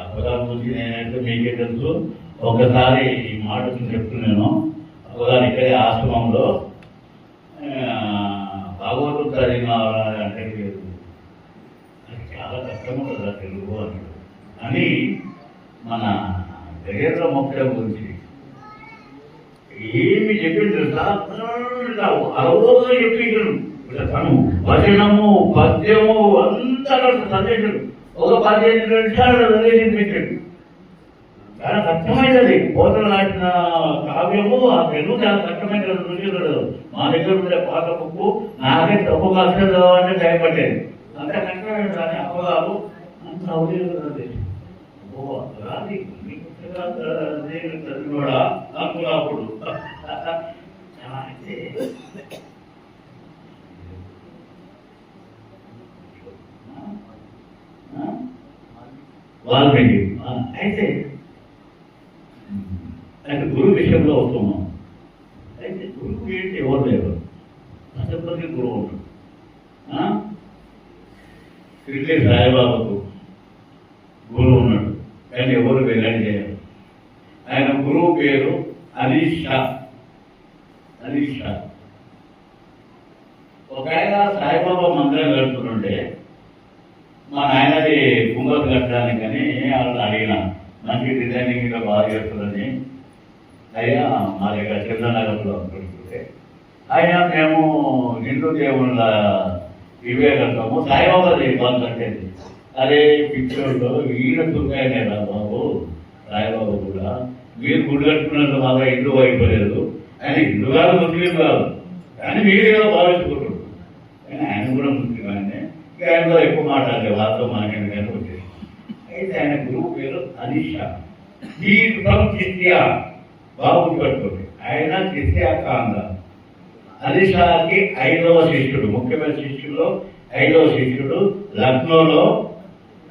అవగాహన గురించి నేనైతే మీకే తెలుసు. ఒకసారి ఈ మాట చెప్తున్నాను. అవగాహన ఇక్కడే ఆశ్రమంలో భగవద్గీత చదివిన అంటే లేదు అది చాలా కష్టం ఉంటుంది తెలుగు అని మన దేవేంద్ర మోక్షం గురించి ఏమి చెప్పిండు అరవై చెప్పిండు. తను వచనము పద్యము అంతా సందేశం ఒక 15 నిమిషాలు సందేశించాడు. చాలా కష్టమైనది. పోతలు నాటిన కావ్యము ఆ తెలుగు చాలా కష్టమైన రుచులు. మా దగ్గర ఉండే పాత బుక్కు నాకే తప్పు కాదు అంటే భయపడ్డేది. అంత కష్టమైన దాని అపగాలు అంత అవుతుంది. రాది చదివినోడా అనుకున్నప్పుడు వాల్మీకి అయితే ఆయన గురువు విషయంలో వస్తున్నాం. అయితే గురువు ఏంటి ఎవరు లేరు. అసలు గురువు ఉంటాడు. శ్రీ సాయిబాబాకు గురువు ఉన్నాడు కానీ ఎవరు వెళ్ళని చేయరు. ఆయన గురువు పేరు ఒక ఆయన సాయిబాబా మందిరం కడుతుండే మా నాయనది కుంభలు కట్టడానికి అని వాళ్ళని అడిగిన మంచి డిజైనింగ్ ఇంకా బాగా చేస్తుందని. అయ్యా మా దగ్గర చంద్రనగర్లో అనుకుంటుంటే అయినా మేము హిందూ దేవుళ్ళ ఇవే కడతాము, సాయిబాబా బాగా కట్టేది. అదే పిక్చర్లో ఈయన దుర్గాయనే రా బాబు సాయిబాబా కూడా, మీరు గుడి కట్టుకున్నట్టు బాగా హిందూ అయిపోలేదు. ఆయన హిందూ కాదు ముస్లిం కాదు కానీ మీరేదో భావించుకుంటారు. కానీ ఆయన కూడా ముస్లిం ఆయనే. ఆయనలో ఎక్కువ మాట్లాడలేదు వాళ్ళతో మనకి వచ్చేసి. అయితే ఆయన గురువు పేరు అలీషా. ఈ ఫ్రమ్ చిత్యా, బాబు కట్టుకోండి. ఆయన చిత్యా కాంగా. అలీషాకి 5వ శిష్యుడు, ముఖ్యమైన శిష్యుల్లో 5వ శిష్యుడు. లక్నోలో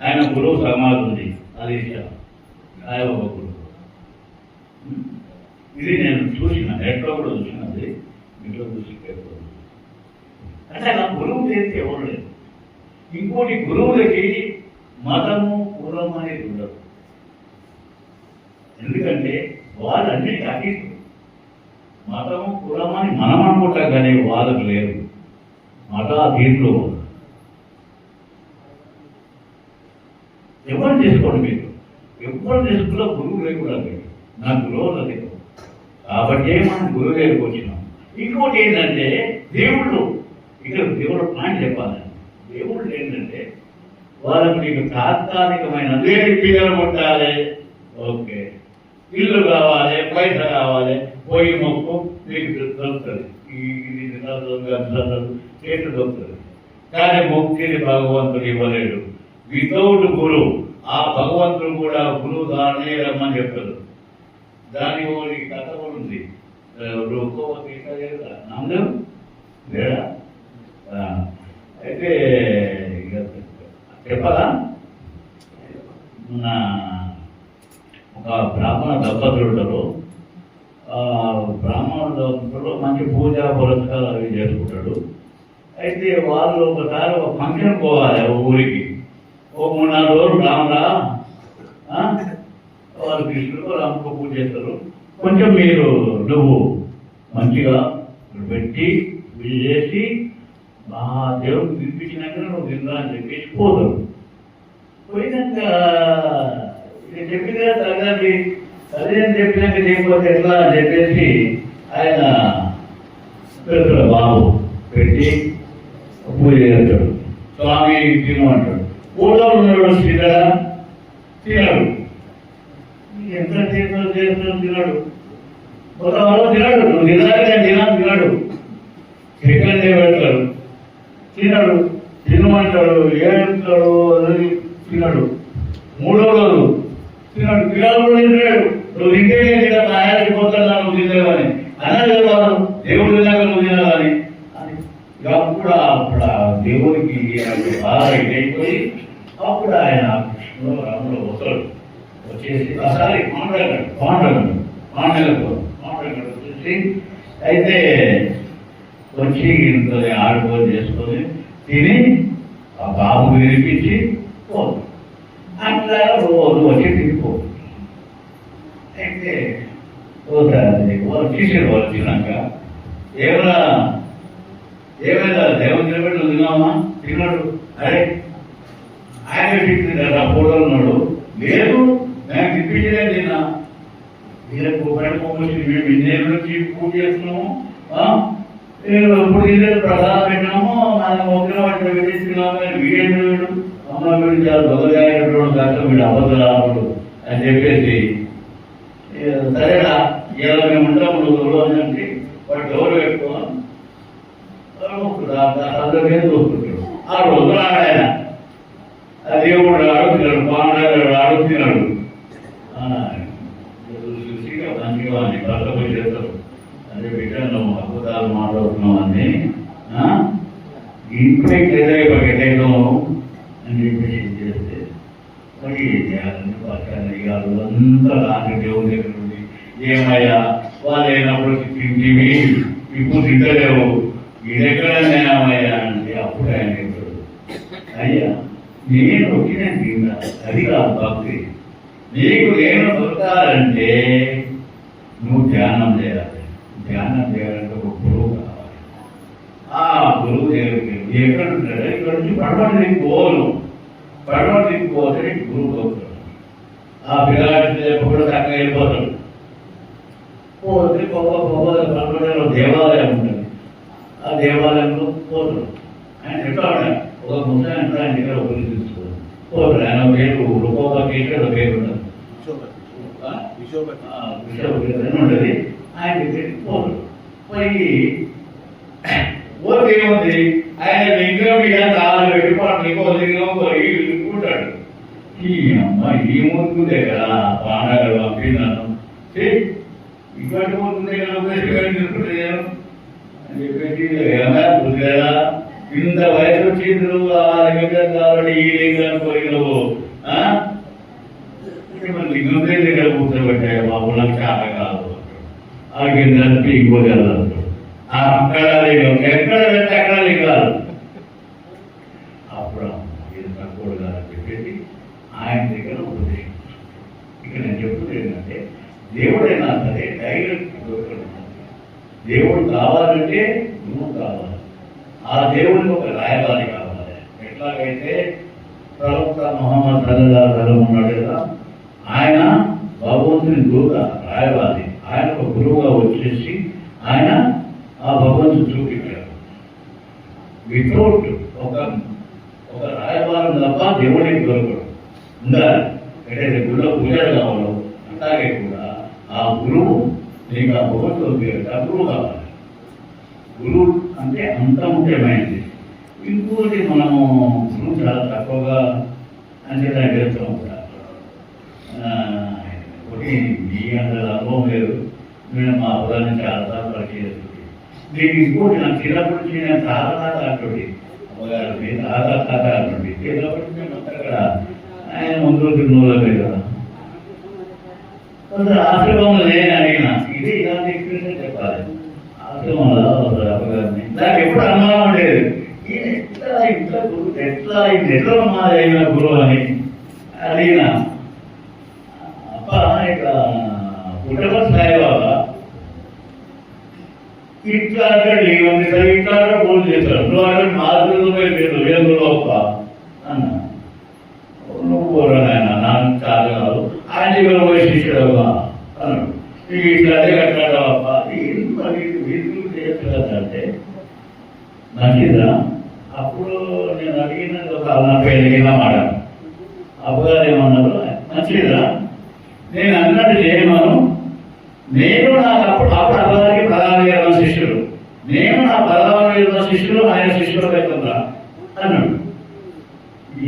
ఆయన గురువు సమాధి ఉంది అలీషా సాయిబాబా గురువు. ఇది నేను చూసిన, నెట్లో కూడా చూసినది, ఇంట్లో చూసి అంటే నా గురువు చేస్తే ఎవరు లేదు. ఇంకోటి గురువులకి మతము కులం అనేది ఉండదు. ఎందుకంటే వాళ్ళన్నిటికీ అతీతులు. మతము కులం అని మనం అనుకుంటాం కానీ వాళ్ళకు లేదు. మత అతీతులు ఎవరు చేసుకోండి, మీరు ఎవరు చేసుకున్నా గురువు లేకుండా లేదు. నా గురువు లేదు కాబట్టి మనం గురువు దగ్గరికి వచ్చినాం. ఇంకోటి ఏంటంటే దేవుళ్ళు, ఇక్కడ దేవుడు పాయింట్ చెప్పాలి. దేవుళ్ళు ఏంటంటే వాళ్ళకు నీకు తాత్కాలికమైన పిల్లలు కొట్టాలి, ఓకే, ఇల్లు కావాలి, పైసా కావాలి, పోయి మొక్కు నీకు దొరుకుతుంది, చేతి దొరుకుతుంది. కానీ ముక్తిని భగవంతుడు ఇవ్వలేడు వితౌట్ గురువు. ఆ భగవంతుడు కూడా గురువు దానే రమ్మని చెప్తాడు. దాని కథ కూడా ఉంది. నమ్మలేం లేడా? అయితే చెప్పాలా, నా ఒక బ్రాహ్మణ దంపతులు ఉంటారు. బ్రాహ్మణ దంపతులు మంచి పూజ పురస్కారాలు అవి చేసుకుంటాడు. అయితే వాళ్ళు ఒకసారి ఒక ఫంక్షన్ పోవాలి ఊరికి. ఓ 3-4 రోజులు రామరా వాళ్ళు కృష్ణుడు రాముకు పూజ చేస్తారు. కొంచెం నువ్వు మంచిగా పెట్టి పూజ చేసి మా దేవుడికి వినిపించినాక నువ్వు తిందా అని చెప్పేసి పోతారు. పోయినాక చెప్పినా తగ్గండి, అదే అని చెప్పినాక చేయకపోతే ఎట్లా అని చెప్పేసి ఆయన పెడతాడు. బాబు పెట్టి పూజ చేస్తాడు. స్వామి తినమంటాడు. ఊళ్ళో ఉన్నాడు తినడా? తినడు. ఎంత చేస్తాడు తినడు. ఒక వారం తినడు. నువ్వు తినాడు. సెకండ్ డే పెడతాడు, తినడు. తినమంటాడు, ఏడుతాడు, తినడు. 3వ రోజు తినడు. పిల్లలు కూడా తింటాడు. నువ్వు తింటే తయారీ పోతాడు, నువ్వు తినలేవని అన్నది వాడు. దేవుడు తిన్నాక నువ్వు తినాలని అప్పుడు దేవుడికి బాగా ఇదైపోయి అప్పుడు ఆయన కృష్ణుడు రాముడు వస్తాడు. వచ్చేసి ఒకసారి పాండగడు వచ్చేసి అయితే వచ్చి ఇంట్లో ఆడుకోని చేసుకొని తిని ఆ బాబు వినిపించి పోదు. అట్లా రోజు వచ్చి తిరిగిపో. అయితే తీసాడు. వాళ్ళు తిన్నాక ఏమైనా దేవుని నిలబెట్టి తిన్నామా? తిన్నాడు. అరే ఆయన తింటుందా? ఫోటోలు ఉన్నాడు. లేదు నేను తినిపించలేదు. తిన్నా మీరు మేము ఇన్నేళ్ళ నుంచి పూజ చేస్తున్నాము. ఇప్పుడు ఇదే ప్రసాదం పెట్టినాము, మనం ఒకే వాటి పెట్టిస్తున్నాము. వీడేడు అమ్మ వీడు చాలా దొంగగాయనటువంటి కష్టం, వీడు అబద్ధరాముడు అని చెప్పేసి సరేనా ఇలా మేము ఉంటాము అంటే వాడు డోర్ పెట్టుకోవాలి. అందరికీ చూసుకుంటాడు. ఆ రోజు ఆయన దేవుడు అడుగుతున్నాడు, పాండవుడు అడుగుతున్నాడు. మంచిగా అని భర్తపోయి చేస్తారు. అదే బిడ్డను అద్భుతాలు మాట్లాడుతున్నాం అని ఇంట్లో ఎదైపోయేటో అని చెప్పేసి చేస్తే మరి పక్కన అంతా రాని దేవుడి దగ్గర నుండి ఏమయ్యా వాళ్ళు అయినప్పుడు తింటివి, ఇప్పుడు తింటలేవు, ఇదెక్కడ నేనమయ్యా అంటే అప్పుడు ఆయన చెప్తాడు, అయ్యా నేను వచ్చిన తిన్నా, అది కాదు భక్తి. నీకు నేను దొరకాలంటే నువ్వు ధ్యానం చేయాలి. ధ్యానం చేయాలంటే ఒక గురువు కావాలి. ఆ గురువు ఎక్కడ ఉంటాడు ఇక్కడ నుంచి పడమటి పోను పడమటి పోతే గురువు అవుతాడు. ఆ పిల్లగాడి కూడా చక్కగా వెళ్ళిపోతాడు. పోతే పడమటిలో దేవాలయం ఉంటుంది. ఆ దేవాలయంలో పోతాడు. ఆయన ఎట్లా ఒక ముసలి అంటే ఆయన దగ్గర ఒకరు తీసుకోడు పోతాడు. ఆయన పేరు రూపకేశ్వర పేరు ఉంటుంది, ఉంటుంది. ఆయన దగ్గరికి పోతాడు. పోయి పోతే ఏముంది, ఆయన లింగం మీద తాళం పెట్టి ఇంకో లింగం పోయి ఉంటాడు. ఈ అమ్మ ఈ ముందుందే కదా పాండగలు పంపినాను ఇటువంటి ముందుందే కదా అని చెప్పేసి కదా ఇంత వయసు వచ్చిండ్రు ఆ లింగం కావాలి ఈ లింగాన్ని పోయి నువ్వు లింగం దగ్గర కూర్చోబెట్టాయి బాబు నాకు చాలా కాదు ఆ కింద ఇంకోటి వెళ్ళాలి. అక్కడ లింగం ఎక్కడ వెళ్తే అక్కడ లింగాలు. అప్పుడు ఇది తక్కువ కాదని చెప్పేసి ఆయన దగ్గర ఉపదేశం. ఇక్కడ నేను చెప్తుంది ఏంటంటే దేవుడైనా సరే డైరెక్ట్ దేవుడు కావాలంటే నువ్వు కావాలి. ఆ దేవుడికి ఒక రాయబారి కావాలి. ఎట్లాగైతే ప్రవక్త మొహమ్మద్ సల్లల్లాహు అలైహి వసల్లం ఉన్నాడు కదా, ఆయన భగవంతుని దూత రాయబారి. ఆయన ఒక గురువుగా వచ్చేసి ఆయన ఆ భగవంతుని చూపించాడు. వితౌట్ ఒక రాయబారం తప్ప దేవుడికి దొరకడు ఉండాలి. అంటే గుడిలో పూజలు కావాలి. అట్లాగే కూడా ఆ గురువు నీకు ఆ భగవంతుడు గురువు కావాలి. గురువు అంటే అంత ముఖ్యమైనది. ఇంకోటి మనము గురువు చాలా తక్కువగా అంటే దాన్ని చేస్తూ ఉంటారు. ఒకటి మీ అంత అనుభవం లేదు, నేను మా అబ్బాయిని చాలాసార్లు పరిచయం. దీనికి ఇంకోటి నాకు చిన్నప్పటి నుంచి నేను తాత అంటుంది అమ్మగారు తాత అంటుంది. చిన్నప్పటి మేము అక్కడ ఆయన ముందు రోజు నూనె కదా ఆశ్రమంలో నేను అడిగిన ఇది ఇలాంటి ఎక్స్పీరియన్స్ చెప్పాలి. ఆశ్రమంలో అమ్మగారిని నాకు ఎప్పుడు అనుమానం ఉండేది, ఎట్లా గురువు ఎట్లా మాదైన గురువు అని అడిగిన. అప్ప ఇక కుటుంబ సాయిబాబా ఇట్లా అంటాడు ఇట్లా ఫోన్ చేస్తాడు. నువ్వు అంటే మాధులు లేదు ఏదో అప్ప అన్న నువ్వు పోరా నాయన నాకు చాలా కాదు ఆయన దగ్గర పోయి శిష్యుడు అన్నాడు. ఇట్లా అదే కట్టాడు అప్ప వీధులు చేస్తుందంటే మంచిదా. అప్పుడు నేను అడిగిన ఒక 40 మాట అప్పగారు ఏమన్నారు, మంచిదా నేను అన్నట్టు చేయమను. నేను నాకు అప్పుడు అప్పగారికి 16 శిష్యులు, నేను నా 16 శిష్యులు ఆయన శిష్యులు అవుతుందా అన్నాడు.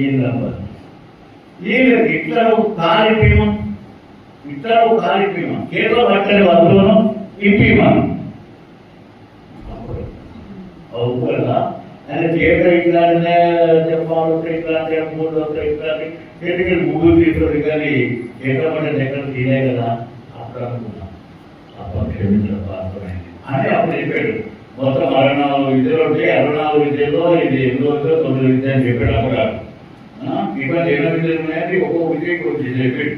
ఏందమ్మా వీళ్ళకి ఇతరు కాలిపీమం కేవలం పట్టని వద్దును ఇంపీమను అవు కదా. ఆయన చేత ఇట్లానే చెప్పాలి ఇట్లాంటి మూడు ఇట్లాంటి చేతికి ముగ్గురు తీసుకొని కానీ ఎక్కడ పడ్డది ఎక్కడ తీలే కదా. అప్పుడు అనుకున్నాం అప్పుడు క్షమించడం అంటే అప్పుడు చెప్పాడు మొత్తం 64 విద్యలు ఉంటే 64 విద్యలో ఇది 8 9 విద్య అని చెప్పాడు అమ్మగారు. ఇవాళ 8 విద్యలు ఉన్నాయని ఒక్కొక్క విద్యకి వచ్చి చెప్పాడు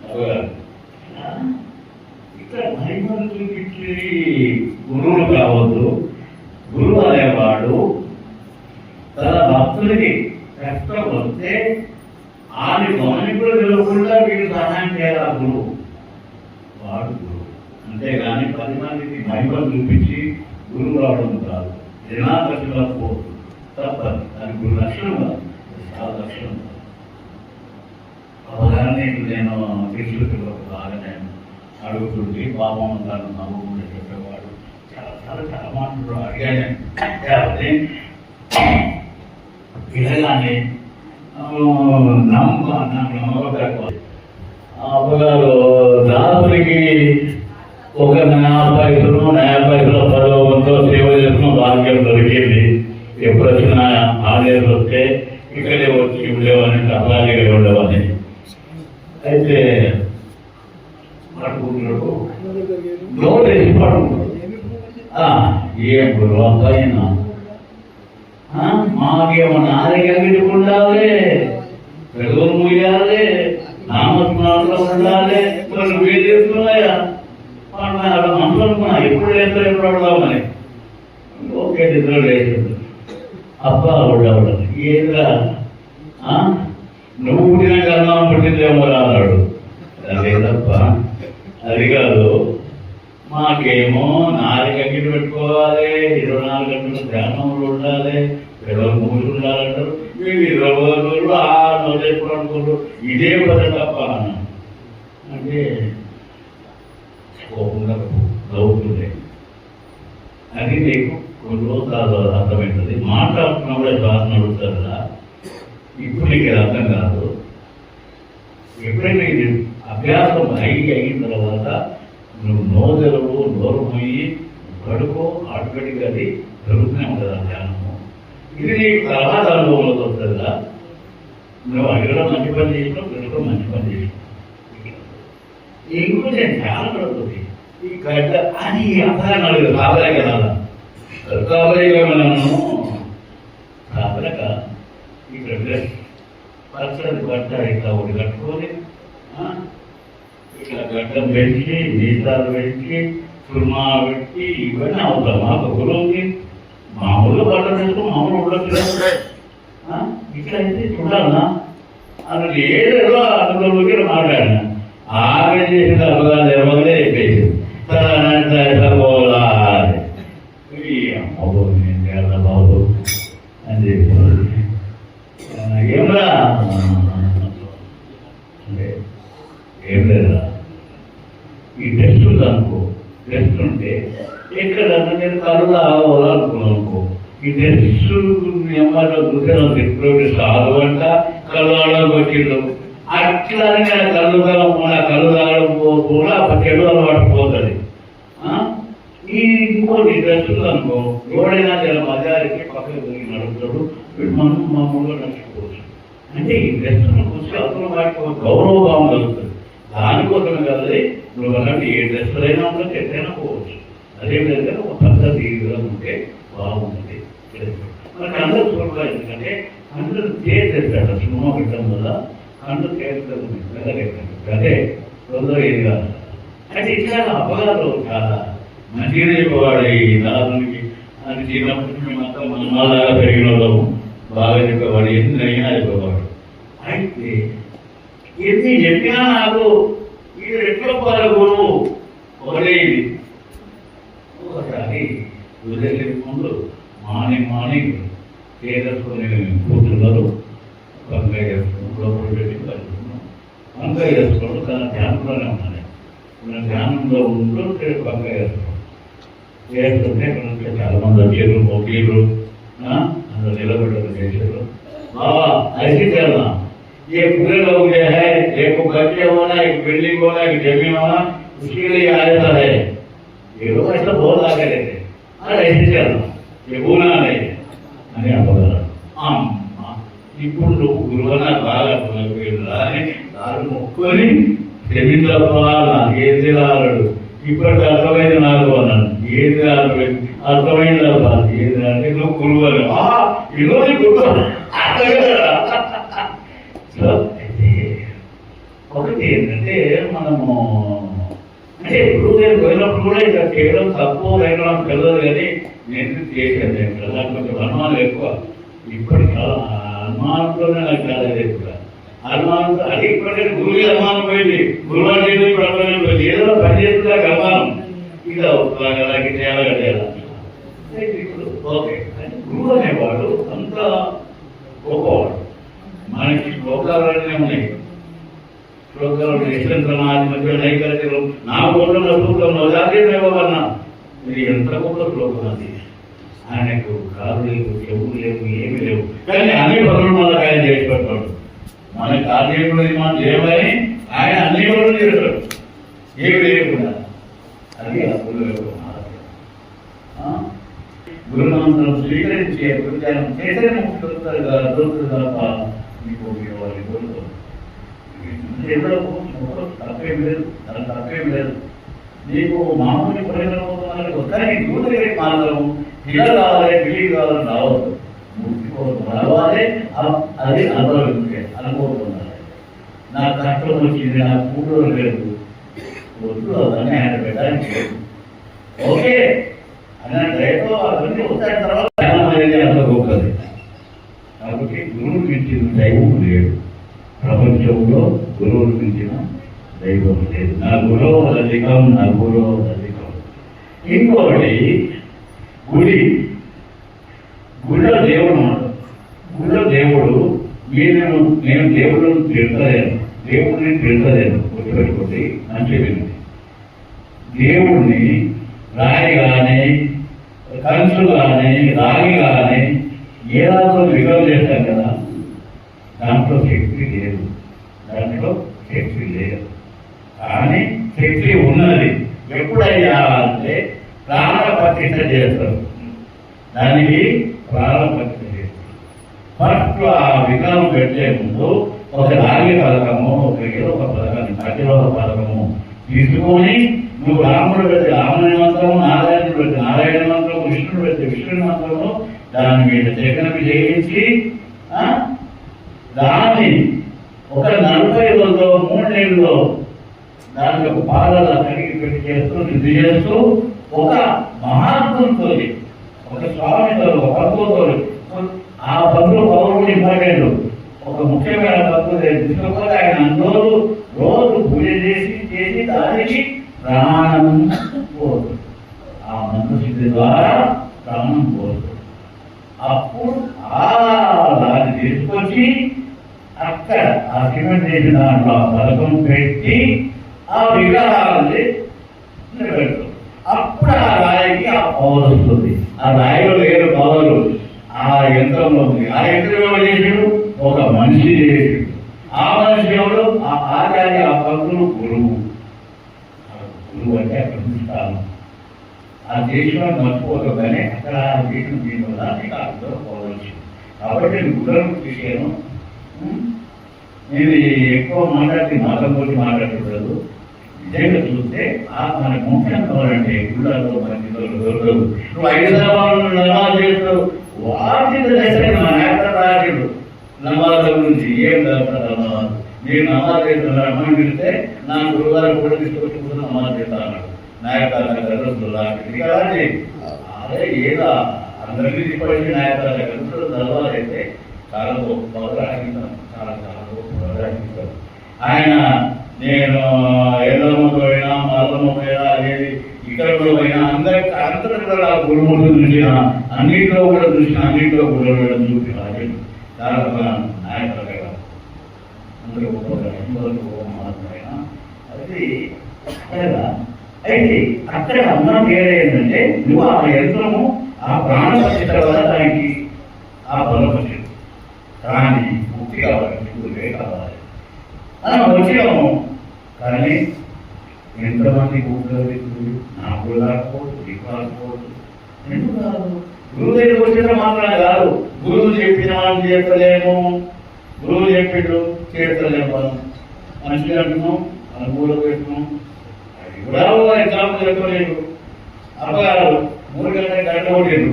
అమ్మగారు. ఇక్కడ మహిమలు చూపించి గురువులు కావద్దు. గురువు అనేవాడు తన భక్తులకి కష్టం వస్తే ఆమె గమనింపులు తెలియకుండా వీళ్ళు సహాయం చేయాలి. గురువు వాడు గురువు, అంతేగాని 10 మందికి మహిమలు చూపించి గురువు రావడం కాదు. జనాకర్షణ పోదు తప్పదు. దాని గురు లక్షణం కాదు, చాలా లక్షణం. అవగాహన నేను తీసుకుంటున్న బాగా నేను అడుగుతుంటే పాపం తను నవ్వుకుంటే చెప్పేవాడు. చాలా మాటలు అడిగాను. ఇలాగానే నమ్మకం అమ్మగారు దాసులకి ఒక 50 పైసలు పదవంతో సేవ చేసిన భాగ్యం దొరికింది. ఎప్పుడు వచ్చినా ఆలయాలు వస్తే ఇక్కడే వచ్చి ఉండేవాడిని, అలాగే ఉండేవాడిని. అయితే పడుకుంటున్నాడు నోటేసి పడుకుంటాడు. ఏం గురువు అబ్బాయినా మాకేమన్నా ఆరోగ్యం ఉండాలి, పెరుగులు ముయ్యాలి, నామస్మరణలో ఉండాలి. మరి నువ్వే చేస్తున్నాయా మనసు అనుకున్నా ఎప్పుడు లేదో ఎప్పుడు అడదామని. ఓకే నిద్ర లేదు. అప్ప ఉండవడం ఏదిరా నువ్వు పుట్టిన కన్నా పుట్టిందేమో అన్నాడు. అదేదప్ప అది కాదు, మాకేమో 4 గంటలు పెట్టుకోవాలి, 24 గంటలు ధ్యానంలో ఉండాలి, 23 ఉండాలంటారు. మీరు 20 రోజులు 6 రోజులు ఎప్పుడు అనుకుంటారు, ఇదే పద తప్ప అంటే కోపంగా నవ్వుతుంది. అది నీకు కొన్ని రోజులు అర్థమవుతుంది. మాట్లాడుతున్నప్పుడే శ్వాస నడుస్తుంది కదా, ఇప్పుడు నీకు అర్థం కాదు. ఎప్పుడైనా ఇది అభ్యాసం అయిన తర్వాత నువ్వు నోరు పోయి కడుకో, ఆటోమేటిక్గా అది జరుగుతూనే ఉంటుంది ఆ ధ్యానము. ఇది నీకు తర్వాత అనుభవంలోకి వస్తుంది కదా. నువ్వు అడగడం మంచి పని చేసినావు, పెట్టుకోవడం మంచి పని చేసినావు. ఇంకో నేను ధ్యానం పడుతుంది ఈ గడ్డ అని అర్థాన్ని అడుగు కాబలే కదా. కాబలేగా మనము కాబలక ఇక్కడ పచ్చడి గడ్డ ఇట్లా ఒకటి కట్టుకొని ఇట్లా గడ్డం పెంచి, నీసాలు పెంచి, సుర్మా పెట్టి ఇవన్నీ అవుతాం. మాకు గురువుకి మామూలుగా బట్టలు వేసుకుని మామూలు ఉండదు. ఇట్లా అయితే చూడాలన్నా అన్నది ఏదో అందులోకి మాట్లాడినా ఆమె చేసిన అవగాహన ఎవరే చెప్పేసి పోవాలి బాబు అని చెప్పి ఏమరా అంటే ఏం లేదా ఈ టెస్ట్ ఉంది అనుకో. టెస్ట్ ఉంటే ఎక్కడన్నా నేను కళ్ళు ఆవాలనుకున్నాను అనుకో. ఈ టెస్ట్ ఏమన్నా చూసాను ఎప్పుడు సాధు అంట కళ్ళు ఆడడానికి వచ్చిండు. అట్లానే కళ్ళు తాగడం కూడా చెడు అలవాటు పోతుంది. ఈ ఇంకోటి డ్రెస్సులు అనుకో, ఎవడైనా చాలా మజారికి పక్కకు తిరిగి నడుపుతాడు, మనం మామూలుగా నడుచుకోవచ్చు. అంటే ఈ డ్రెస్సును చూసి అతను వాటికి గౌరవభావం కలుగుతుంది. దానికోసమే కలది నువ్వు అన్నట్టు ఏ డ్రెస్సులైనా ఉండొచ్చు, ఎట్లయినా పోవచ్చు. అదేవిధంగా ఒక పద్ధతి ఈవిధంగా ఉంటే బాగుంటుంది. మనకి అందరూ చూడాలి, ఎందుకంటే అందరూ చేసేస్తాడు సినిమా పెట్టడం వల్ల అందరూ చేస్తుంది. అదే తొందర ఏది కాదు. అంటే ఇట్లా అపగాలు చాలా మంచిగా చెప్పేవాడు ఈ దారునికి. అది చిన్నప్పటి నుంచి మొత్తం మనలాగా పెరిగిన వాళ్ళము బాగా చెప్పేవాడు, ఎన్నైనా చెప్పేవాడు. అయితే ఎన్ని చెప్పినా నాకు ఇది ఎట్లా పోలే గురువు ఒకటే. ఇది ఒకసారి వదిలే ముందు మార్నింగ్ చేసుకొని కూర్చున్నారు. వంకాయ చేసుకున్నాం, లోపల పెట్టి కలుపుకున్నాం. వంకాయ చేసుకోవడం తన ధ్యానంలోనే ఉన్నాను. మన ధ్యానంలో ఉంటూ వంకాయ చేసుకున్నాం. చేస్తుంటే చాలా మంది వచ్చారు, మొక్కలు అందరూ నిలబెట్టడం చేశారు. బాబా ऐसे चलना, ये पूरे लोग जो है, एक बच्चे होना, एक बिल्डिंग होना, एक जमीन होना, उसके लिए आया है. ये लोग ऐसा बहुत आगे रहते, अरे ऐसे चलना, ये बोलना नहीं అని అవ్వగలరు. ఇప్పుడు నువ్వు గురువున బాగా దాన్ని మొక్కుని క్షమించవాలా ఏది రాడు. ఇప్పటికి అర్థమైంది నాకు అన్నాను. ఏది రాదు అర్థమైంది అవ్వాలి. ఏది అంటే నువ్వు గురువు అని ఈరోజు గురువు. సో అయితే ఒకటి ఏంటంటే మనము అంటే ఇప్పుడు నేను పోయినప్పుడు కూడా ఇక్కడ చేయడం తక్కువ లేకుండా తెలియదు. కానీ నేను చేశాను. నేను కొంచెం అనుమానం ఎక్కువ. ఇప్పటికి చాలా అనుమానంతోనే నాకు చాలా ఎక్కువ అనుమానంతో. అది ఇప్పటికే గురువు అనుమానం పోయింది. గురువు అంటే ఇప్పుడు అనుమానం పోయింది. ఏదో పని చేస్తుందా అనుమానం ఇది అవుతుంది చేయాలి కట్టేయాలి. ఇప్పుడు ఓకే గురువు అనేవాడు అంత గొప్పవాడు. మనకి శ్లోకాలనే ఉన్నాయి. శ్లోకాలు యశ్వంతనాది మధ్య నైకర్యలు నా గోడంలో సూత్రంలో జాతీయమన్నా ఇది ఎంత గొప్ప శ్లోకం. అది ఆయనకు కాలు లేవు, చెవులు లేవు, ఏమి లేవు. కానీ అన్ని పనులు మనకు ఆయన చేసి పెడతాడు. మన కార్యకుడు మనం చేయమని ఆయన అన్ని పనులు చేస్తాడు, ఏమి లేకుండా. అది ఆ గురువు యొక్క గురుమంత్రం స్వీకరించే ప్రచారం చేసే దొరుకుతుంది తప్ప మీకు వాళ్ళు కోరుకోరు. తప్పేం లేదు, దాని తప్పేం లేదు. నీకు మామూలు ప్రయోజనం వస్తాయి. దూర మాత్రం ఇలా కావాలి, పిల్లి కావాలని రావద్దు. రావాలి, అది అనుభవించాలి. నాకు కష్టం వచ్చింది, నాకు కూతురు లేదు, వద్దు అవన్నీ ఆయన పెట్టడానికి లేదు. ఓకే అన్న రేపు అవన్నీ వస్తాయి. తర్వాత అనేది అంత గొప్పది. ప్రపంచంలో గురువులు మించిన దైవం లేదు. నా గురువు అధికం, నా గురువు అధికం. ఇంకోటి గుడిలో దేవుడు ఉన్నాడు. గుడిలో దేవుడు నేను దేవుడిని తిడతలేను, దేవుడిని తిడతలేను. గుర్తుపెట్టుకోండి, మంచి వినండి. దేవుడిని రాయి కానీ, కంచు కానీ, రాగి కానీ ఏదో విలువ చేస్తాం కదా, దాంట్లో శక్తి లేదు, దాంట్లో శక్తి లేదు. కానీ శక్తి ఉన్నది. ఎప్పుడైనా అంటే ప్రాణ ప్రతిష్ఠ చేస్తారు, దానికి ప్రాణ ప్రతిష్ఠ చేస్తారు. ఫస్ట్ ఆ విగ్రహం పెట్టే ముందు ఒక రాగి పథకము, ఒక పథకాన్ని మధ్యలో ఒక పథకము తీసుకొని, నువ్వు రాముడు పెడితే రాముని మంత్రము, నారాయణుడు పెడితే నారాయణ మంత్రము, విష్ణుడు పెడితే విష్ణుని మంత్రము దాని మీద చక్రం చేయించి దాన్ని ఒక 40 రోజుల్లో 3 నెలల్లో దాని యొక్క పాలన కడిగి పెట్టి చేస్తూ శుద్ధి చేస్తూ ఒక మహాత్ముతో, ఒక స్వామితో, ఒక భక్తులతో, ఆ భక్తులు పౌరుడు ఇంపార్టెంట్, ఒక ముఖ్యమైన భక్తులు తీసుకపోతే ఆయన రోజు పూజ చేసి దానికి ప్రాణం పోదు. ఆ మంత్రసిద్ధి ద్వారా ప్రాణం పోదు. అప్పుడు దాన్ని తీసుకొచ్చి అక్కడ ఆ సిమెంట్ చేసిన దాంట్లో ఆ పథకం పెట్టి ఆ విగ్రహాన్ని నిలబెడతాం. అప్పుడు ఆ రాయికి ఆ పవర్ వస్తుంది. ఆ రాయిలో వేరు పవరు ఆ యంత్రంలో ఉంది. ఆ యంత్రం ఎవరు చేసాడు? ఒక మనిషి చేసాడు. ఆ మనిషి ఎవరు? ఆ ఆచార్య, ఆ భక్తులు గురువు. గురువు అంటే అక్కడ చూస్తాను. ఆ దేశంలో మర్చిపోతుందని అక్కడ ఆ దేశం దీనివల్ల నీకు అర్థం పోవచ్చు. కాబట్టి నేను గురువును చూసాను. నేను ఎక్కువ మతం గురించి మాట్లాడకూడదు. నిజంగా చూస్తే మన ముఖ్యం కావాలంటే గుళ్ళలో మంచి నువ్వు 5 నమాజులు నమాజ్ చేస్తావు, వాటిని మా నేత రాజుడు నమాజుల గురించి ఏం జరుగుతుంది. నేను నమాజ్ చేస్తున్నా అమ్మని పిలిస్తే నా గురువారు కూడా తీసుకొచ్చి నమాజ్ చేస్తాను. నాయకుల దగ్గర అదే ఏదో అందరికీ తీసుకొచ్చి నాయకుల దగ్గర చదవాలైతే చాలా గొప్ప చాలా ఆయన నేను ఎల్లమ్మ పోయినా, మల్లమ్మ పోయినా, అనేది ఇక్కడ కూడా పోయినా అందరూ కూడా గురుమూర్తులు చూసిన, అన్నింటిలో కూడా చూసిన, అన్నింటిలో కూడా చూసిన చాలా నాయకులు కదా, అందరూ మహాత్మైనా అది అయితే అక్కడ అన్న పేరు ఏంటంటే నువ్వు ఆ యంత్రము ఆ ప్రాణ ప్రతిష్ట వల్ల దానికి ఆ బలం వచ్చింది. కానీ ముక్తి కావాలి, గురువే కావాలి మనం వచ్చినాము. కానీ ఎంతమంది గురువు నాకు రాకపోవచ్చు, నీకు రాకపోవచ్చు. ఎందుకు కాదు? గురువు దగ్గర వచ్చిన మాత్రమే కాదు, గురువు చెప్పిన మనం చేస్తలేము, గురువు చెప్పిండు చేస్తలేము, మనం మంచిగా అంటున్నాం, అనుకూలం పెట్టున్నాం. అది కూడా ఎగ్జాంపుల్ చెప్పలేదు. అప్పగారు 3 గంటలకు గంట కొట్టిండు,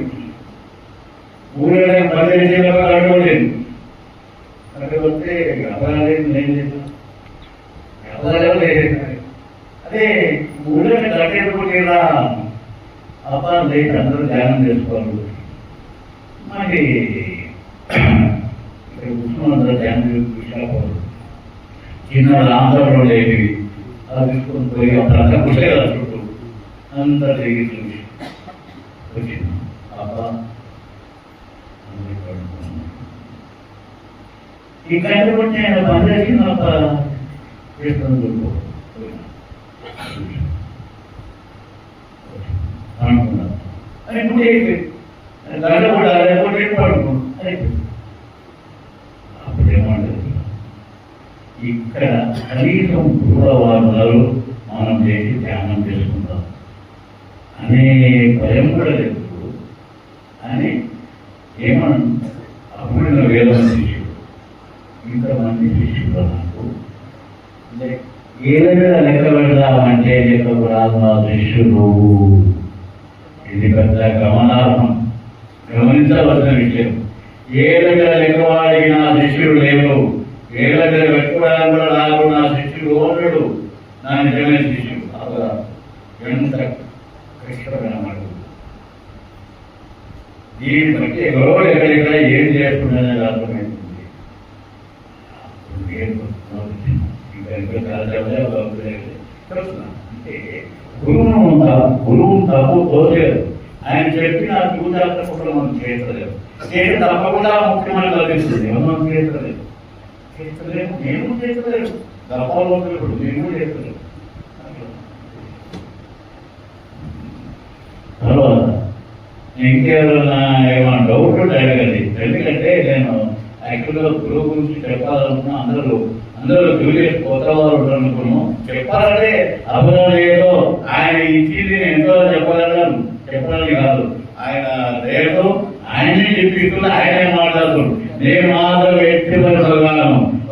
3 గంటలకు 15 నిమిషాలకు గంట కొట్టిండు. అక్కడ వస్తే అపరాధం నేను చేస్తాను, అపరాధం లేదు. అదే 3 గంటలకు గంట కొట్టిరా అపరాధం లేదు. అందరూ ధ్యానం చేసుకోవాలి. మరి ఇక్కడ కూర్చున్న అందరూ ధ్యానం చేసుకోవాలి. చిన్న ఆంధ్రలో లేనివి అది తీసుకొని పోయి అక్కడ కుట్టే చుట్టూ అంతా తిరిగి చూసి వచ్చింది. ఈ గంట కొట్టి నేను పనిచేసి అనుకున్నాను. అని గుడి అయిపోయింది. గంట కూడా పడుకున్నాను అయిపోయింది. అప్పుడేమంటారు ఇక్కడ కనీసం పూర్వవాదాలు మనం చేసి ధ్యానం చేసుకుంటాం అనే భయం కూడా లేదు అని ఏమన్నా. అప్పుడు వేదం శిష్యుడు, ఇంతమంది శిష్యుడు నాకు ఏదైనా లెక్క పెడదామంటే లెక్క రాదు నా శిష్యుడు. ఇది పెద్ద గమనార్హం, గమనించవలసిన విషయం. ఏ దగ్గర లెక్కవాడికి నా శిష్యుడు లేవు, ఏ దగ్గర పెట్టుకోవడానికి కూడా నాకు నా శిష్యుడు ఓనడు, నా నిజమైన శిష్యుడు. అలా ఎంత కష్టమైన మాట. దీన్ని బట్టి ఎవరో ఎక్కడెక్కడ ఏం చేస్తుందనేది అర్థమవుతుంది. గురువు తప్పు తోలేదు. ఆయన చెప్పి నాకు పూజాత్మక మనం చేయట్లేదు. నేను తప్పకుండా ముఖ్యమైన లభిస్తుంది. మనం చేయట్లేదు, మేము చేయట్లేదు. తప్పలు మేము చేయట్లేదు. తర్వాత ఇంకేమైనా ఏమైనా డౌట్ అడగండి. ఎందుకంటే నేను యాక్చువల్గా గురువు గురించి చెప్పాలనుకున్నా అందరూ తెలియదు, కొత్త వారు అనుకున్నాం. చెప్పాలంటే అబద్ధం ఏదో ఆయన ఇచ్చింది ఎంతో చెప్పాలని కాదు. ఆయన లేదు, ఆయనే చెప్పిస్తున్నా, ఆయనే మాట్లాడుతుంది. నేను మాత్రం వ్యక్తిగతగాను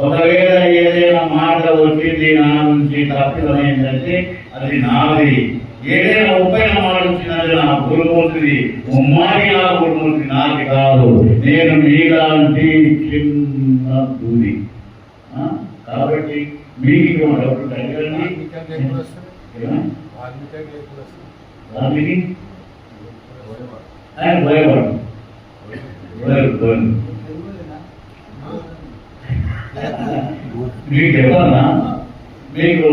ఒకవేళ ఏదైనా మాట వచ్చింది నా నుంచి తప్పిదమైందంటే అది నాది. ఏదైనా ఉపయోగ మాట వచ్చినది నా గురుమూర్తిది, ఉమ్మాడి నా గురుమూర్తి నాది కాదు. నేను మీలాంటి చిన్న దూది. కాబట్టి మీకు డబ్బులు అడగండి. ఆయన భయపడు మీకు చెప్పాలన్నా, మీకు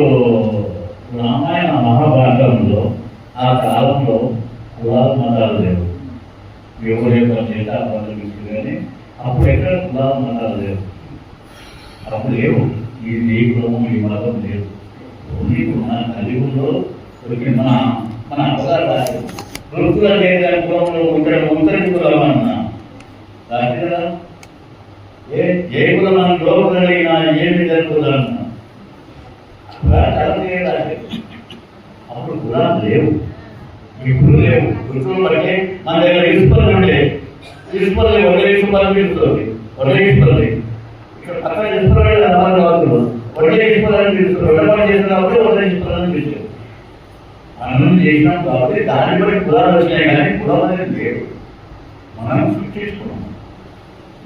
రామాయణ మహాభారతంలో ఆ కాలంలో కులాల మతాలు లేవు. ఎవరు చేత అబద్ధం కానీ అప్పుడు ఎక్కడ కులాల మతాలు లేవు. అప్పుడు లేవు. ఇది ఏ కులము ఈ మతం లేదు. మన కలియుగంలో మన అవగాహన వృత్తుల లేదా కులంలో ఉత్తరి కులం అన్నా రాదు కదా. ఏ కులం లోపలినా ఏమి జరుగుతుందన్నా అప్పుడు కులాలు లేవు, ఇప్పుడు లేవు. వృత్తులు అంటే మన దగ్గర ఇసుపల్లి ఉండే ఇసుపల్లి ఒకే ఇసుపల్లి పిలుస్తుంది, ఒకే ఇసుపల్లి ఇక్కడ పక్కన ఇసుపల్లి అలవాటు కాదు. ఒకే ఇసుపల్లని పిలుస్తుంది, విడపడి చేసిన కాబట్టి ఒకే ఇసుపల్లని పిలుస్తుంది. మనం చేసినాం కాబట్టి దాన్ని బట్టి కులాలు వచ్చినాయి, కానీ కులం అనేది లేదు. మనం సృష్టిస్తున్నాం.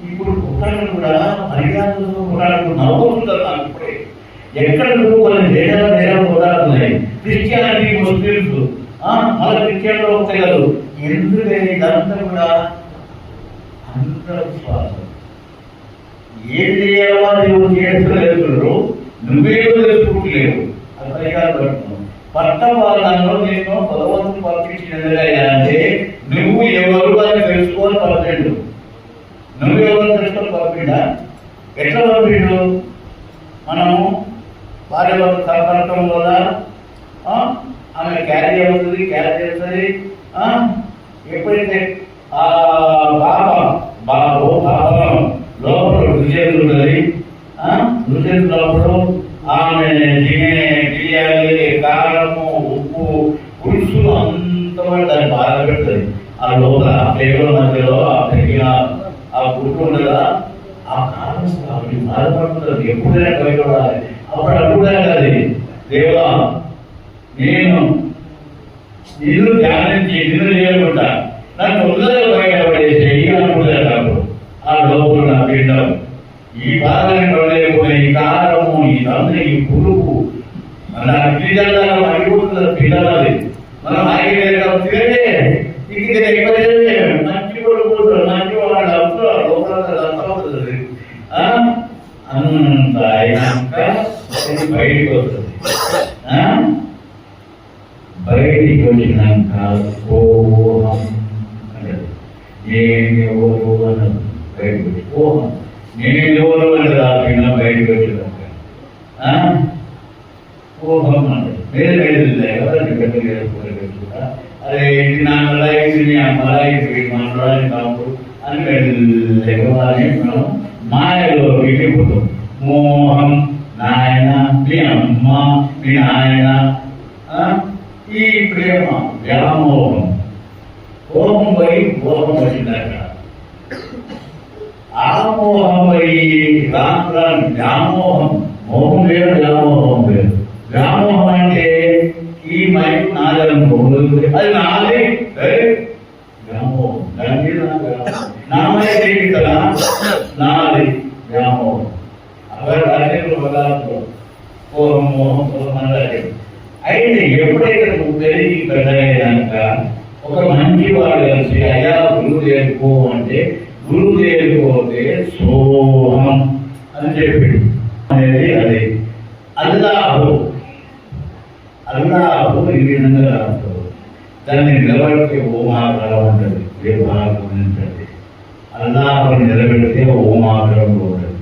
ఇప్పుడు కుక్కలను కూడా మర్యాదలు నవ్వుతుంటారు. ఇప్పుడే ఎక్కడ కొన్ని దేశాలు పోరాడుతున్నాయి. క్రిస్టియానిటీ, ముస్లిమ్స్ మళ్ళీ క్రిస్టియన్లో వస్తాయి కాదు. ఎందుకంటే ఇదంతా కూడా అంధవిశ్వాసం. ఏం చేయాలో నువ్వు చేస్తున్నారు, నువ్వేమో తెలుసుకుంటలేవు. అది పరిహారం పెడుతున్నావు. పట్టవాళ్ళలో నేను భగవంతుని పంపించినదిగా అంటే నువ్వు ఎవరు అని తెలుసుకోవాలి. పర్సెంట్ నువ్వు ఎవరు తెలుసుకొని పంపిండా? ఎట్లా పంపిండు? మనము భార్య సంపర్కం వల్ల ఆమె క్యారీ అవుతుంది, క్యారీ చేస్తుంది. ఎప్పుడైతే ఆ పాపం లోపల రుచేది ఉంటుంది, రుచేది లోపల ఆమె తినే బిర్యానీ, కారము, ఉప్పు, పులుసులు అంతమంది దాన్ని బాధ పెడుతుంది. ఆ లోపల పేగుల మధ్యలో ఆ పెరిగిన ఆ గుడ్డు ఉండదా, ఆ కారం బాధపడుతుంది. ఎప్పుడైనా బయటపడాలి. అప్పుడు అడుగుదా అది దేవా, నేను నిన్ను ధ్యానించి నిన్ను చేయకుండా నాకు తొందరగా బయటపడేసేయి అనుకుంటారు. అప్పుడు ఆ లోపల నా పిండం ఈ బాధను లేకుండా ఈ కారము, ఈ తండ్రి, ఈ పురుగు మన అగ్నిజంగా అడిగిపోతుంది. పిల్లలది మనం ఆగితే మంచి కొడుకు మంచి వాళ్ళు అవుతారు. లోపల అవుతుంది. అంత అయినాక బయటికి వస్తుంది. బయటికి వచ్చినాక ఓహం అంటే నేనెవరు అన్నది బయటకు వచ్చి ఓహం నేనెవరు అని రాకుండా బయటకు వచ్చినాక ఓహం అంటే వేరే ఎవరైనా గట్టిగా అదే ఇది నాన్నలా, ఇది నీ అమ్మలా, ఇది మనలాని కాదు అని వెళ్ళి మనం మాయలో వెళ్ళిపోతాం. మోహం నాయన, మీ అమ్మ, మీ నాయన, ఈ ప్రేమ వ్యామోహం. కోపం పోయి మోహం వచ్చిందట. ఆ మోహం పోయి రాను వ్యామోహం. మోహం వేరు, వ్యామోహం వేరు. వ్యామోహం అంటే ఈ మైండ్ నాదనుకోదు, అది నాది వ్యామోహం. దాని నామయ్య కదా నాది వ్యామోహం. పూర్వం మోహం అయితే ఎప్పుడైతే నువ్వు పెరిగి పెద్దయ్యాక ఒక మంచి వాడు కలిసి అయ్యా గురువు చేరుకో అంటే గురువు చేరుకోతే సోహం అని చెప్పాడు. అనేది అది అల్లాహు అల్లాహు ఈ విధంగా రాస్తారు. దాన్ని నిలబడితే ఓమాకారం ఉంటుంది, ఏ భాగం ఉంటుంది. అల్లాహు నిలబెడితే ఓమాకారంలో ఉంటుంది,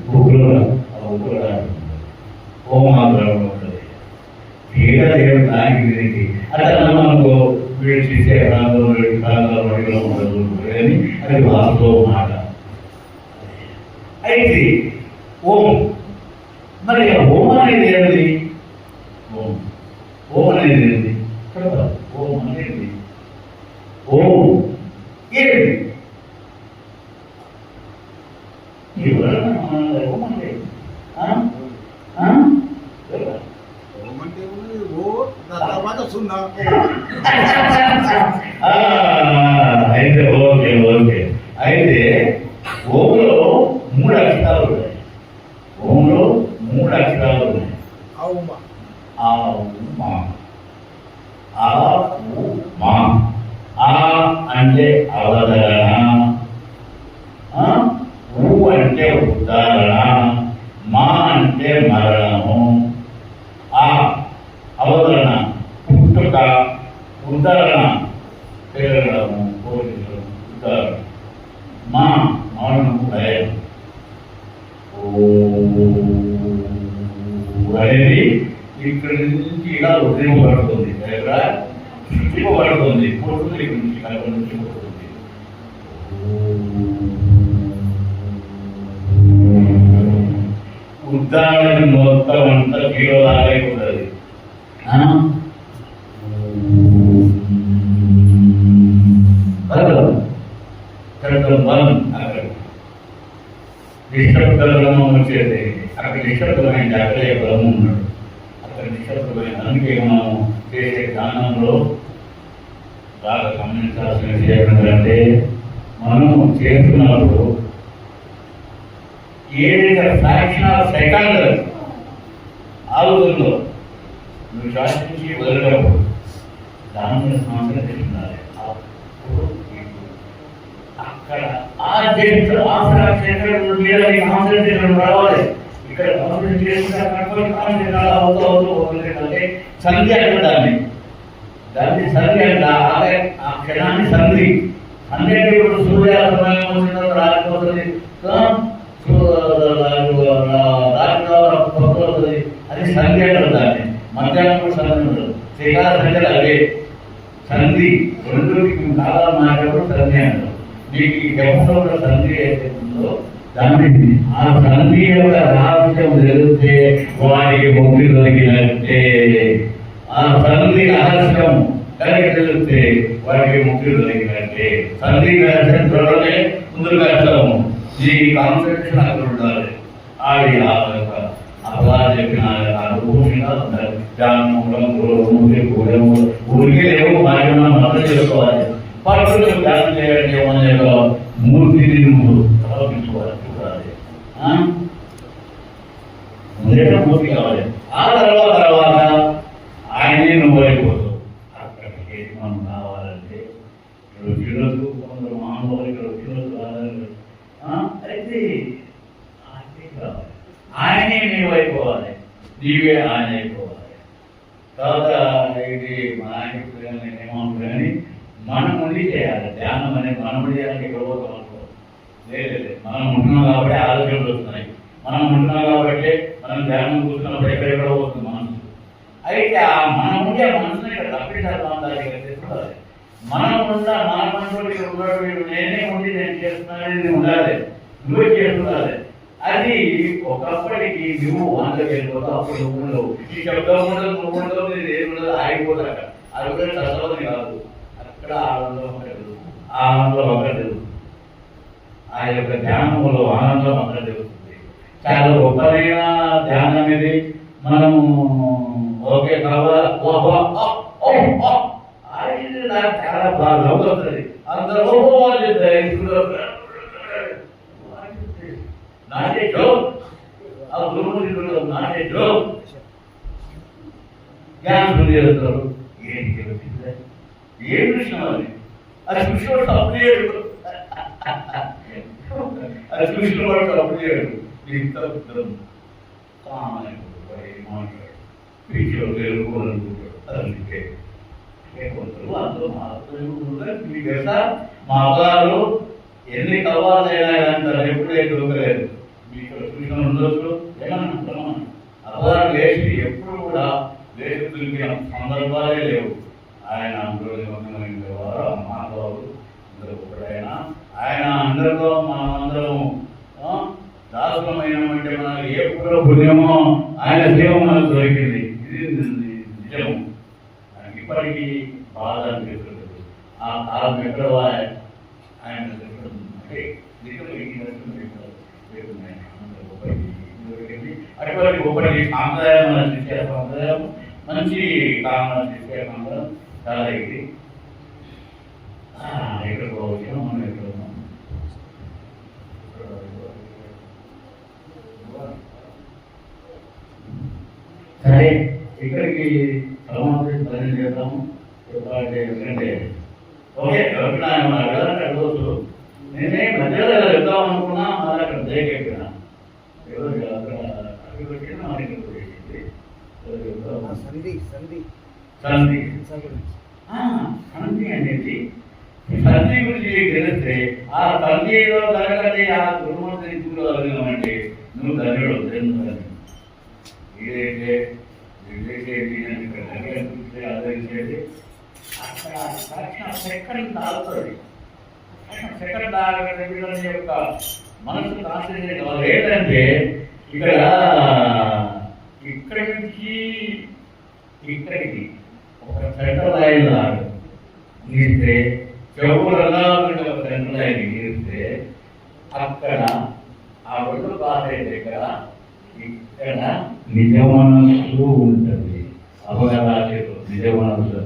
ఓమాకారంలో ఉంటుంది. ఏడా దేవుడు దానికి దీనికి అట్లా మనకు వీడు చేసే ప్రాంతంలో ఉండదు అని అది వాస్తవ మాట. అయితే ఓం, మరి ఓం అనేది ఏంటి? ఓం అనేది ఏంటి? ఓం అనేది ఓం ఏంటి? అయితే ఓకే ఓకే. అయితే ఓంలో 3 అక్షరాలు ఉన్నాయి. ఓంలో 3 అక్షరాలు ఉన్నాయి. ఆ అంటే అవతరణ, ఊ అంటే ఉదాహరణ, మా అంటే మరణము. ఆ అవతరణ పుట్టుక, ఉదాహరణ పెరగడము, పోషించడం, ఉదాహరణ. మా మరణము భయం. అనేది ఇక్కడి నుంచి ఇలా ఉద్యమపడుతుంది, సృష్టింపబడుతుంది, పుడుతుంది, ఇక్కడి నుంచి కలప నుంచి పుడుతుంది. ఉదాహరణ మొత్తం అంతా జీరో లాగైపోతుంది. నిశ్శబ్ద బ్రహ్మం వచ్చేది అక్కడ నిశ్శబ్దమైన అక్కడే బ్రహ్మం ఉన్నాడు. అక్కడ నిశ్శబ్దమైన అందుకే మనం చేసే ధ్యానంలో బాగా గమనించాల్సిన విషయం ఏంటంటే, మనం చేస్తున్నప్పుడు ఏదైతే ఫ్రాక్షన్ ఆఫ్ సెకండ్ ఆగుతుందో నువ్వు శాసించి వదిలేటప్పుడు దాని మీద కాన్సన్ట్రేషన్ ఉండాలి. అక్కడ ఆ కాన్సన్ట్రేషన్ రావాలి. ఇక్కడ కాన్సన్ట్రేషన్ అవుతుంటే సంధి అంటారు దాన్ని సంధి అంట. ఆ క్షణాన్ని సంధి అంటే ఇప్పుడు సూర్యాస్తమయం వచ్చిన రాకపోతుంది, అది సంధి అంటారు. దాన్ని మధ్యాహ్నం కూడా సంధి ఉంటుంది. శ్రీకాల సంఖ్యలు అవే సంధి. రెండు కాలాలు మాట్లాడు సంధి అంటారు. మీకు ఈ వ్యవస్థలో సంధి ఏదైతే ఉందో దాన్ని ఆ సంధి యొక్క రహస్యం తెలిస్తే వారికి ముక్తి దొరికినట్టే. ఆ సంధి రహస్యం కలిగి తెలిస్తే వారికి ముక్తి దొరికినట్టే. సంధి రహస్యం చూడలే ముందు కష్టము. ఈ కాన్సెప్షన్ అక్కడ ఉండాలి. అది అలా చెప్పిన అనుభూతిగా ఉండాలి. ఊరికే లేవు మాధ్యమం అర్థం చేసుకోవాలి. పట్టుకు ధ్యానం చేయాలి. ఏమనే మూర్తిని నువ్వు సమర్పించుకోవాలి, చూడాలి. మూర్తి కావాలి. ఆ తర్వాత ఆయనే నువ్వు అయిపోతావు. అక్కడికి మనం కావాలంటే రుచులకు కొందరు మానవులు ఇక్కడ రుచులకు కావాలి. అయితే కావాలి, ఆయనే నీవు అయిపోవాలి, నీవే ఆయన అయిపోవాలి. తర్వాత ఇది మా నాయకుడు కానీ ఏమవుతుంది కానీ మనం ఉండి చేయాలి. ధ్యానం అనేది మనం చేయాలంటే ఇక్కడ పోతాం అనుకో. లేదు, మనం ఉంటున్నాం కాబట్టి ఆలోచనలు వస్తున్నాయి. మనం ఉంటున్నాం కాబట్టి మనం ధ్యానం కూర్చున్నప్పుడు ఎక్కడెక్కడ పోతుంది మనసు. అయితే ఆ మనం ఉండే మనసుని ఇక్కడ తప్పించాలి. మనం ఉన్న మన మనసులో ఇక్కడ ఉన్నాడు, నేనే ఉండి నేను చేస్తున్నాను ఉండాలి, నువ్వే చేస్తుండాలి. అది ఒకప్పటికి నువ్వు వందకి వెళ్ళిపోతావు. అప్పుడు నువ్వు ఉండవు. ఈ శబ్దం ఉండదు, నువ్వు ఉండవు, నేను ఏది ఉండదు, ఆగిపోతాక. అది కూడా కష్టమని కాదు. అక్కడ ఆనందం ఉండదు, ఆనందం అక్కడ తెలుస్తుంది. ఆ యొక్క ధ్యానంలో ఆనందం అక్కడ తెలుస్తుంది. చాలా గొప్పదైన ధ్యానం అనేది. మనము ఓకే కావాలా నాకు చాలా బాగా అవుతుంది. అందరూ నాటే జోక్, ఆ గురువు నాటే జోక్ జ్ఞానం చేస్తారు. ఏంటి ఏం విషయం అది? అది చూసిన తప్పు చేయడు, అది చూసిన వాడు తప్పు చేయడు. ఇంత కామన్ మాట్లాడు. పీచీలో తెలుగుకుంటారు అందుకే కొందరు అందులో మీకు తెలుసా మా అబ్బాలు ఎన్ని కవ్వాలైనా అంటారు ఎప్పుడే దొరకలేదు మీకు చూసిన ఉండొచ్చు ఏమన్నా అబ్బాలు లేచి ఎప్పుడు కూడా లేచి తిరిగిన సందర్భాలే లేవు ఆయన అందరూ వారు మానవాడు అందరూ ఒకటైనా ఆయన అందరిలో మనమందరం దాసులమైనమంటే మనకు ఎప్పుడో పుణ్యమో ఆయన సేవ మనకు దొరికింది ఇది నిజము ఇప్పటికీ బాధ అనిపిస్తుంది ఆ కాలం ఎక్కడో ఆయన అంటే అటువంటి ఒకటి సాంప్రదాయం మన శిక్ష సాంప్రదాయం మంచి కాలం శిక్ష సాంప్రదాయం చాలా ఇది ఎక్కడికి పోవచ్చు మనం ఎక్కడ ఉన్నాం సరే ఇక్కడికి సమావేశం పని చేద్దాము ఎందుకంటే ఓకే ఎవరికైనా ఏమన్నా అడగాలంటే అడగవచ్చు నేనే మధ్యలో వెళ్దాం అనుకున్నా మళ్ళీ అక్కడ బ్రేక్ అయిపోయినా సంధి అనేది సంధి గురించి తెలిస్తే ఆ సంధిలో కలగని ఆ గురుమూర్తిని చూడగలిగామంటే నువ్వు ధన్యుడు ఏదైతే ఆదరించేది అక్కడ సెకండ్ తాగుతుంది సెకండ్ తాగడం యొక్క మనసు కాన్సన్ట్రేట్ కావాలి ఏంటంటే ఇక్కడ ఇక్కడి నుంచి ఇక్కడికి ఒక సెంటర్ లైన్ లాగా గీస్తే చెవులలో ఒక సెంటర్ లైన్ గీస్తే అక్కడ ఆ రెండు పాస్ అయ్యే దగ్గర ఇక్కడ నిజ మనస్సు ఉంటుంది అవగాహన నిజ మనస్సు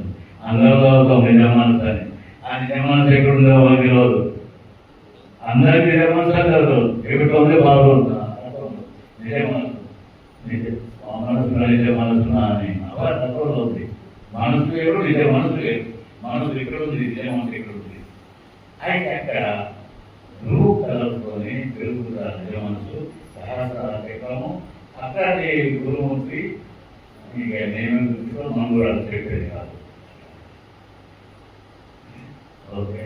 అందరిలో ఒక నిజ మనస్సు అని ఆ నిజ మనస్సు ఎక్కడ ఉందో మనకి రోజు అందరికి నిజ మనసు అంటారు ఎక్కడ ఉంది బాగుంటుంది నిజ మనసు మనసు నిజ మనసు అని అవగాహన ఉంది మనసు వేరు నిజ మనసు వేరు మనసు ఎక్కడ ఉంది నిజ మనసు ఎక్కడ ఉంది అయితే అక్కడ రూపు కలుపుకొని పెరుగుతుంది నిజ మనసు సహస్రాము అక్కడి గురుమూర్తి ఇక నేను మనం కూడా చెప్పేది కాదు ఓకే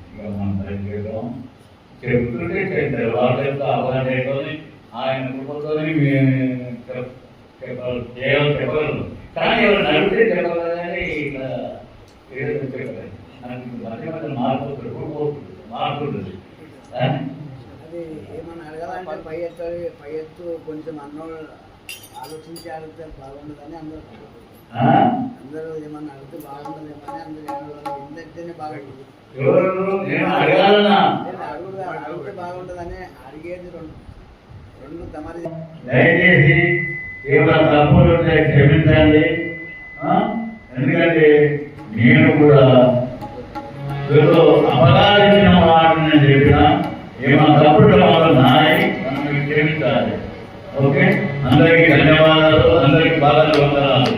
ఇక మనం పని చేద్దాం చెప్తుంటే చేస్తారు వాళ్ళ యొక్క అవగాహన ఆయన కృపతోని చెప్పాలి చెప్పగలరు కానీ ఎవరు నడిపితే చెప్పగలరని ఇట్లా ఏదో చెప్పలేదు మధ్య మధ్య మారుతుంది అది ఏమన్నా అడగాలంటే పై ఎత్తు కొంచెం అన్నోళ్ళు ఆలోచించి అడిగితే బాగుండదని అందరూ ఏమన్నా అడిగితే బాగుండదేమని అందరూ ఇందరితేనే బాగా అడిగితే బాగుంటుందని అడిగేది రెండు తమరి దయచేసి ఏమైనా తప్పులు ఉంటే క్షమించండి ఎందుకంటే నేను కూడా అపరాధించిన వాటిని నేను చెప్పిన ఏమైనా తప్పుడు వాళ్ళు నాయి మనం క్షమించాలి ఓకే అందరికీ ధన్యవాదాలు అందరికీ బాగా వందనాలు